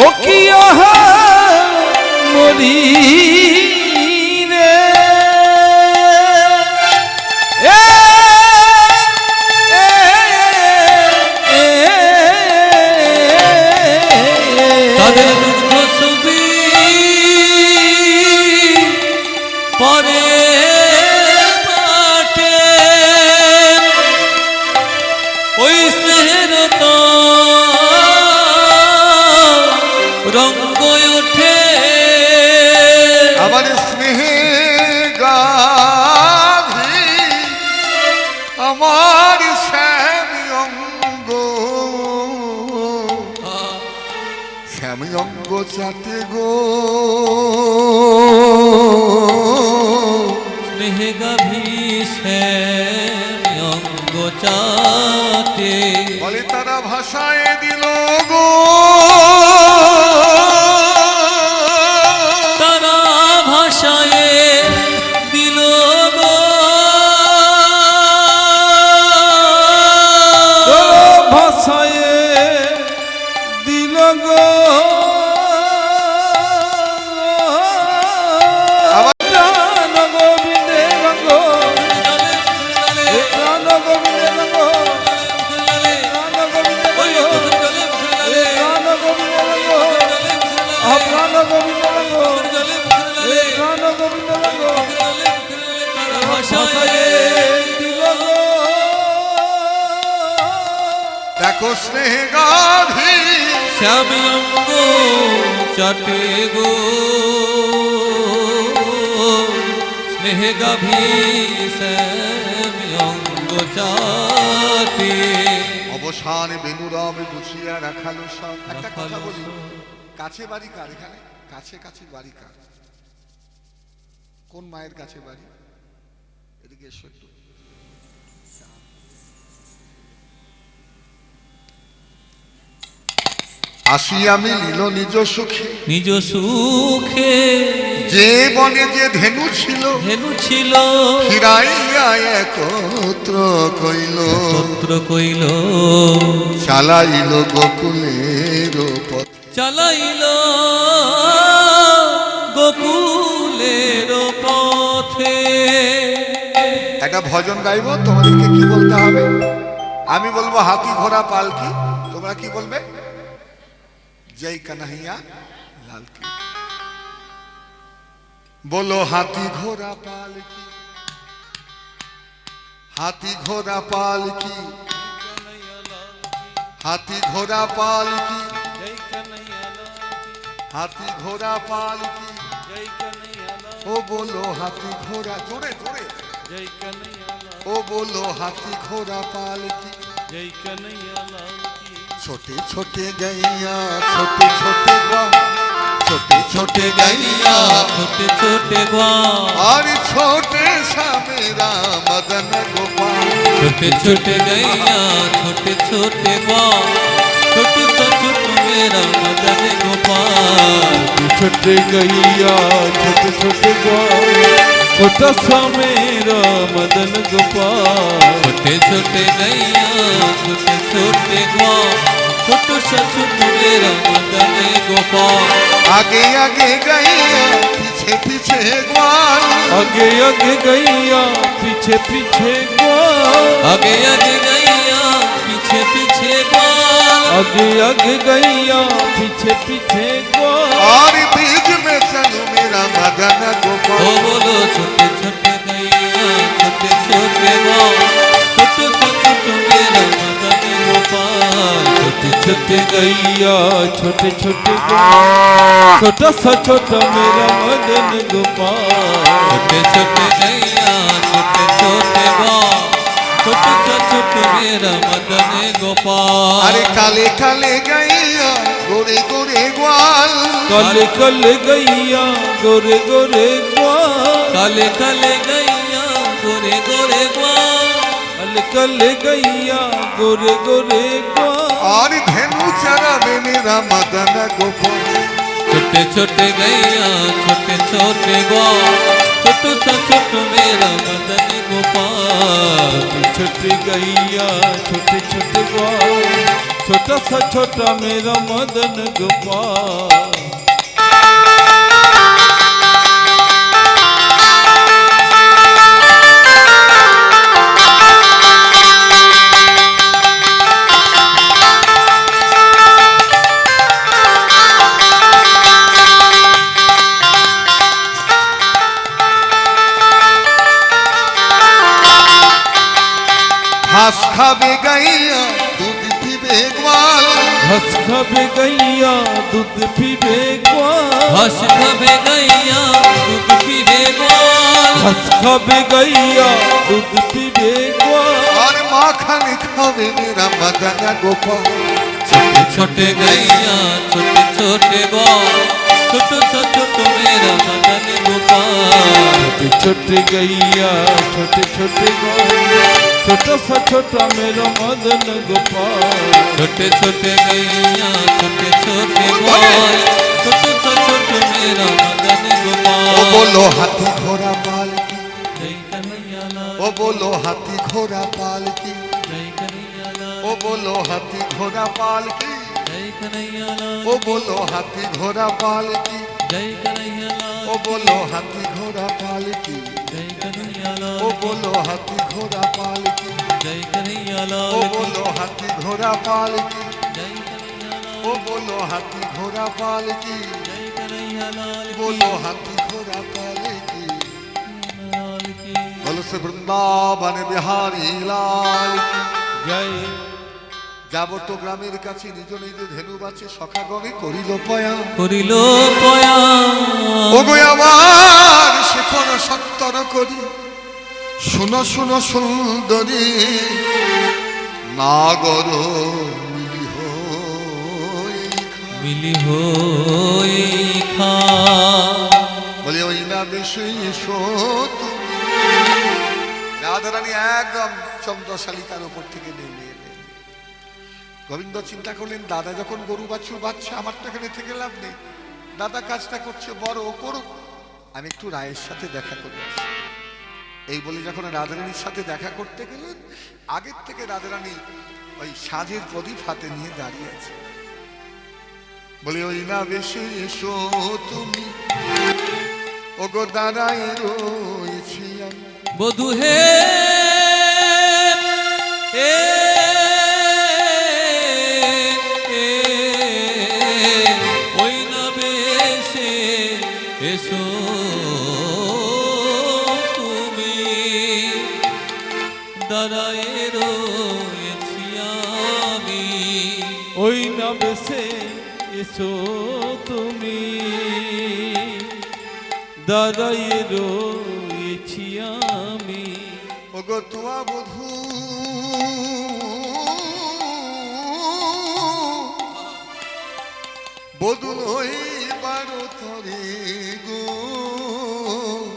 ও কি আহা মরি রে, তাদের দুগ্ধ ছবি পরে পাঠে, ওই স্নেহের তো রঙ্গ ওঠে চাটে গো স্নেহ গাভীষে অঙ্গ চাটে বলে তারা ভাষায় দিল গো তারা ভাষায় দিল গো ভাষায় দিল গো প্রাণ গোবিন্দে রঙ্গ প্রাণ গোবিন্দে রঙ্গ প্রাণ গোবিন্দে রঙ্গ প্রাণ গোবিন্দে রঙ্গ প্রাণ গোবিন্দে রঙ্গ প্রাণ গোবিন্দে রঙ্গ ভাষায় দিল গো দেখো স্নেহ গাভী শ্যামী অঙ্গ চাটে গো স্নেহ গাভীষে অঙ্গ চাটে অবসান বেনুরব গুছিয়া রাখালো সব একটা কথা বলি কাছে বাড়ি কার এখানে কাছে কাছে বাড়ি কার কোন মায়ের কাছে বাড়ি এদিকে এসো একটু আসি আমি লীল নিজ সুখে নিজ সুখে যে বনে যে ধেনু ছিল ধেনু ছিল ফিরাইয়া একত্র কইল পত্র কইল চালাইল গোকুলের পথ চালাইল গোকুলের পথে একটা ভজন গাইব তোমাদেরকে কি বলতে হবে আমি বলবো হাতি ঘোড়া পালকি তোমরা কি বলবে জয় কানহাইয়া লাল কি बोलो हाथी घोड़ा पाल की हाथी घोड़ा पाल की हाथी घोड़ा पाल की हाथी घोड़ा पाल की ओ बोलो हाथी घोड़ा जोड़े जोड़े ओ बोलो हाथी घोड़ा पाल की छोटे छोटे गैया छोटे छोटे छोटे छोटे गैया छोटे छोटे ग्वाल और छोटे सा मेरा मदन गोपाल छोटे छोटे गैया छोटे छोटे ग्वाल छोटू सा छोटू मेरा मदन गोपाल छोटे गैया छोटे छोटे ग्वाल छोटा सा मेरा मदन गोपाल छोटे छोटे गैया छोटे छोटे ग्वाल छोटू सा छोटू मेरा मदन गोपाल आगे आगे गैया पीछे पीछे ग्वाल आगे आगे गैया पीछे पीछे ग्वाल आगे आगे गैया पीछे पीछे ग्वाल आगे आगे गैया पीछे पीछे ग्वाल और बीच में चलो मेरा मदन ओ गोपाल बोलो छोटे छोटे गैया छोटे छोटे ग्वाल छोटू सा छोटू मेरा मदन गोपाल छोटे छोटे गैया छोटे छोटे ग्वाल छोटा सा छोटा मेरा मदन गोपाल छोटे छोटे गैया छोटे छोटे ग्वाल छोटू सा छोटू मेरा मदन गोपाल अरे काले काले गैया गोरे गोरे ग्वाल काले काले गैया गोरे गोरे ग्वाल काले काले गैया गोरे गोरे ग्वाल काले काले गैया गोरे गोरे ग्वाल और धेनु चरा में मेरा मदन गोपाल छोटे छोटे गैया छोटे छोटे ग्वाल छोटू सा छोटू मेरा मदन गोपाल छोटे गैया छोटे छोटे ग्वाल छोटा सा छोटा मेरा मदन गोपाल घास खावे गैया दूध पीवे ग्वाल घास खावे गैया दूध पीवे ग्वाल घास खावे गैया दूध पीवे ग्वाल घास खावे गैया दूध पीवे ग्वाल और माखन खावे मेरा मदन गोपाल छोटे छोटे गैया छोटे छोटे गाँव छोटो सा छोटो मेरा मदन गोपाल छोटे छोटे गैया छोटे छोटे गाँव छोटा सा छोटा मेरा मदन गोपाल छोटे छोटे गैया छोटे छोटे गाँव छोटो सा छोटो मेरा मदन ओ गोपाल बोलो हाथी घोड़ा पाल की, जय कन्हैया लाल ओ बोलो हाथी घोड़ा पाल की, जय कन्हैया लाल ओ बोलो हाथी घोड़ा पाल की, जय कन्हैया लाल ओ बोलो हाथी घोड़ा पाल की, जय कन्हैया लाल ओ बोलो हाथी घोड़ा पाल की, जय कन्हैया लाल ओ बोलो हाथी घोड़ा पाल की, जय कन्हैया लाल ओ बोलो हाथी घोड़ा पाल की, जय कन्हैया लाल ओ बोलो हाथी घोड़ा पाल की, जय कन्हैया लाल बोलो हाथी घोड़ा पाल की। लाल की बोलो से वृंदावन बिहारी लाल की। जय যাবত গ্রামের কাছে নিজ নিজ ধেনু বাছে সখাগণে করিল পয়া করিল পয়া ওগো আমার শেখর সত্তর করি শুনো শুনো সুন্দরী নাগর মিলি হই খা বলে ওই না বেশি রাধারানী একদম চন্দ্রশালিকার উপর থেকে নেমে এলেন। গোবিন্দ চিন্তা করলেন দাদা যখন গরু বাছুর বাচ্চা আমার তো এখানে থেকে লাভ নেই, দাদা কাজটা করছে বড় ও করুক, আমি একটু রায়ের সাথে দেখা করে আসি। এই বলে যখন রাধারানীর সাথে দেখা করতে গেলেন, আগের থেকে রাধারানী ওই সাজের প্রদীপ হাতে নিয়ে দাঁড়িয়ে আছে। বলে ওই না বেশি এসো তুমি ও গো দাঁড়ায় রয়েছি আমি। বধু হে এ ওই না বেশে এসো তুমি দাঁড়ায় রয়েছি আমি ওই না বেশে এসো তুমি দাঁড়াইয়ে রয়েছি আমি ও গো তুয়া বধূ বধূ হই বারো তরে গো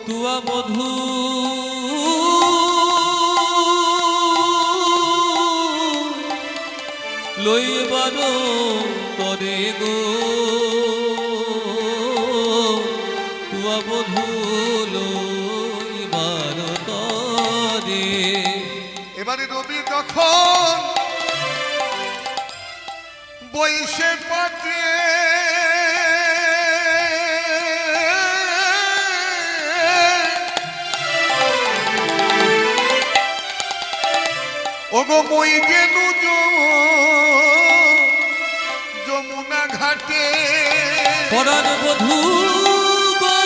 তুয়া বধূ লইবার তরে গো তুয়া বধূ লইবার তরে এবারে রবি তখন বইসে পাত্রে ওগো মই গেলু যমুনা ঘাটে পরাণ বধূ গো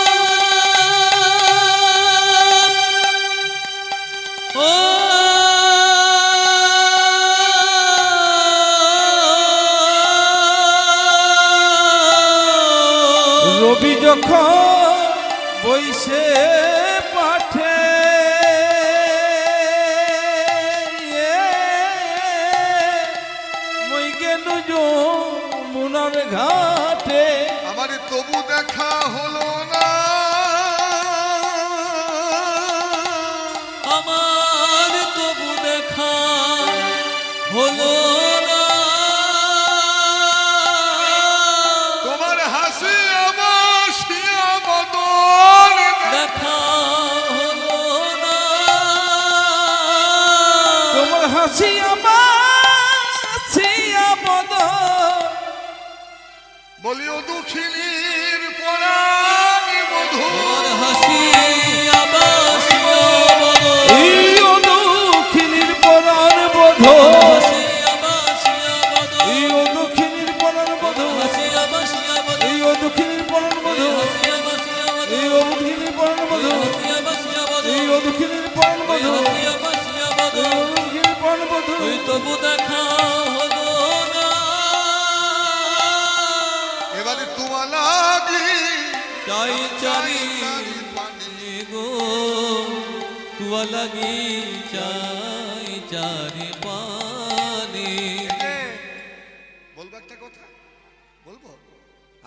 ও রবি যখন বইসে পাঠে মই গেল যমুনার ঘাটে আমার তবু দেখা হলো না আমার তবু দেখা হলো না তোমার হাসি আমার শিয়া বদন দেখা হলো না তোমার হাসি আমার সিয়া বদন বলিও দুঃখিনীর পরাণ বধূ তোমার হাসি আবার বলো এই অনুখিনীর পরাণ বধ হাসি আবার বলো এই অনুখিনীর পরাণ বধ হাসি আবার বলো এই অনুখিনীর পরাণ বধ হাসি আবার বলো এই অনুখিনীর পরাণ বধ হাসি আবার বলো এই অনুখিনীর পরাণ বধ হাসি আবার বলো এই অনুখিনীর পরাণ বধ ওই তবু দেখা হলো না এবারে তোমার লাগি চাই চারি পানি গো তুয়া লাগি চাই চারি পানি বলুন বলবো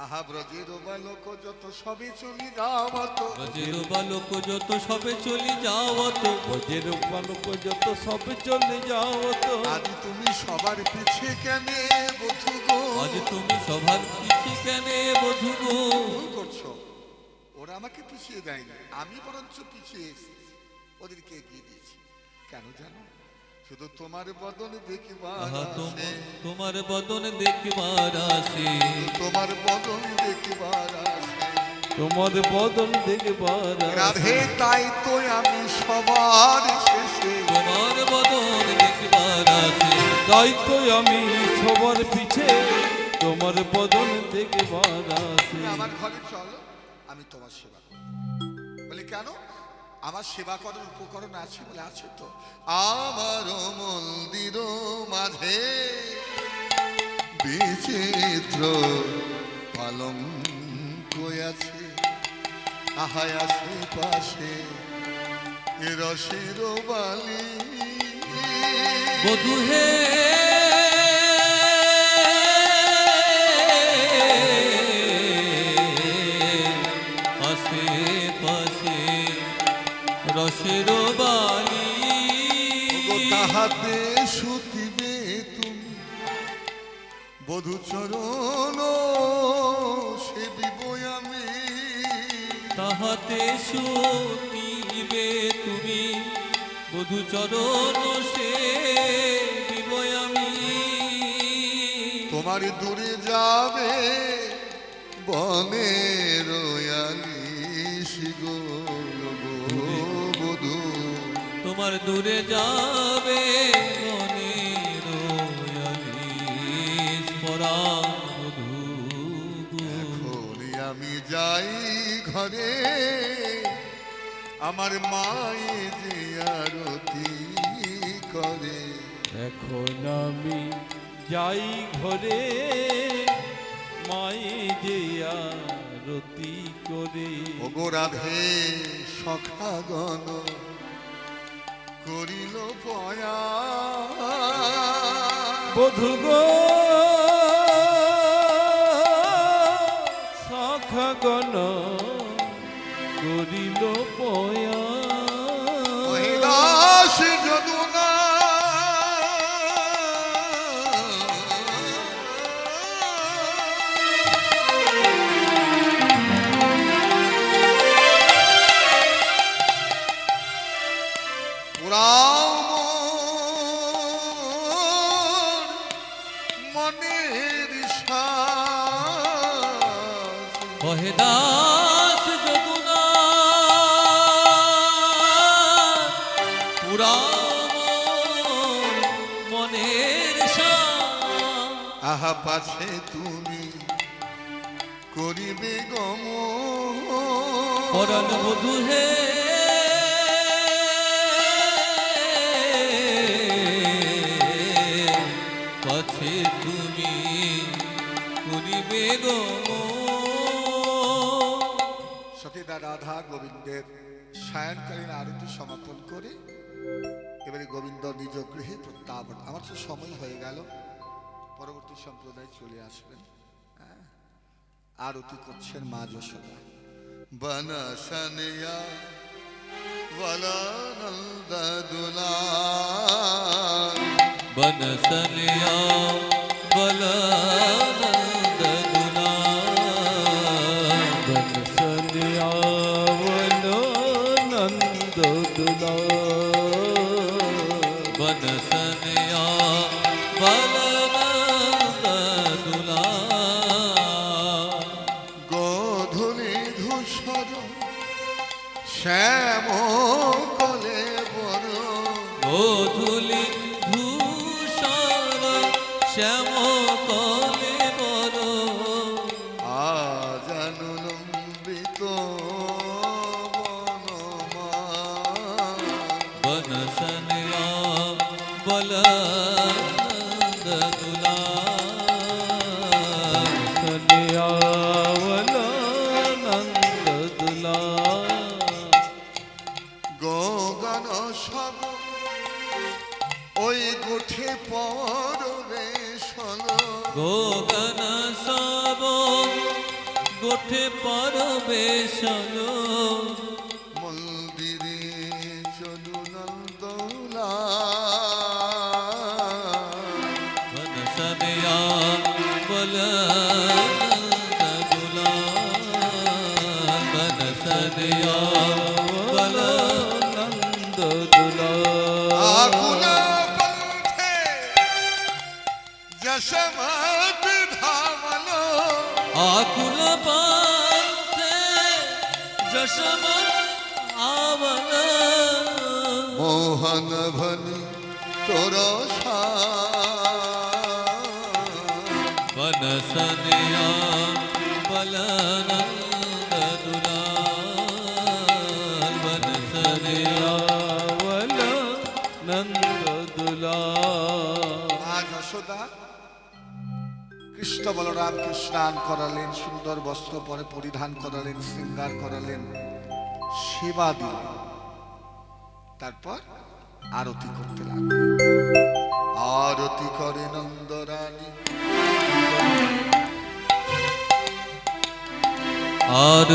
আহা ব্রজের বালক যত সবে চলি যাওয়াত ব্রজের বালক যত সবে চলি যাওয়াত ব্রজের বালক যত সব চলে যাও তো আজ তুমি সবার পিছে কেনে বধু গো আজ তুমি সবার পিছে কেনে বধূ গো ভুল করছো ওরা আমাকে পিছিয়ে দেয়নি আমি বরঞ্চ পিছিয়ে এসেছি ওদেরকে এগিয়ে দিয়েছি কেন জানো শুধু তোমার বদন দেখিবার আহা আসে তোমার বদন দেখবার আসে তোমার বদন দেখিবার আসে তোমার বদন দেখবার রাধে তাই তো আমি সবার শেষে তোমার বদন দেখবার আসে তাই তো আমি সবার পিছে তোমার বদন দেখবার আসে তুমি আমার ঘরে চলো আমি তোমার সেবা করব বলি কেন আমার সেবা করার উপকরণ আছে বলে আছে তো আমার মন্দির মাঝে বিচিত্র পালঙ্ক আছে আহায় আসে পাশে রসের বালি বধূ হে আশে পাশে রসের বালি ওগো তাহাতে সুতিবে তুমি বধূ চরণ সেবিব আমি তাহাতে সুতিবে তুমি বধূ চরণ সে বিবয় আমি তোমার দূরে যাবে বনে রয়ালিস গো বধূ তোমার দূরে যাবে মনের আলিস পরা বধূ গো। এখন আমি যাই ঘরে আমার মায়ে যে আরতি করে এখন আমি যাই ঘরে মায়ে যে আরতি করে ওগো রাধে সখাগণ করিল পয়া বধু গো সখাগণ করিল পয়া মহিলাস যদুনা মনের শ্বাস কহে দাস যদুনা পুরাণ মনের শান। আহা পাছে তুমি করিবে গম পরাণ বধূ হে পাছে তুমি করিবে গো সতীদা রাধা গোবিন্দের সায়ংকালীন আরতি সমাপন করে এবারে গোবিন্দ নিজ গৃহে প্রত্যাবর্তন আমার তো সময় হয়ে গেল পরবর্তী সম্প্রদায় চলে আসবেন হ্যাঁ। আরতি করছেন মা যশোদা বনসনিয়া वलानंद दुलार बनसलिया बलानंद दुलार बनसलिया वलानंद दुलार बनसलिया बलानंद दुलार गोधुली धूसर श्याम कले बर গোধূলি ধূসর শ্যাম কলে বর आजानुलंबित बनसनिया बलानंद दुलार बनसलिया वलानंद दुलार गोगन सब ओई गुठे पर रे सल গোগন সব ওঠে পরবেশন মন্দিরে চলু নন্দলা মনসনিয়া বল দুলা মনসনিয়া বল নন্দ দুলা আকুল কণ্ঠে যশমত ধামলো আকুল পান্থে যশমত আবল মোহন ভনি তোর বনসনিয়া বলনন্দ দুলাল বনসনিয়া বল নন্দ দুলা আজ যশোদা কৃষ্ণ বলরামকে স্নান করালেন, সুন্দর বস্ত্র পরে পরিধান করালেন, শৃঙ্গার করালেন, সেবা দিলেন, তারপর আরতি করতে লাগলেন। আরতি করে নন্দরানী আর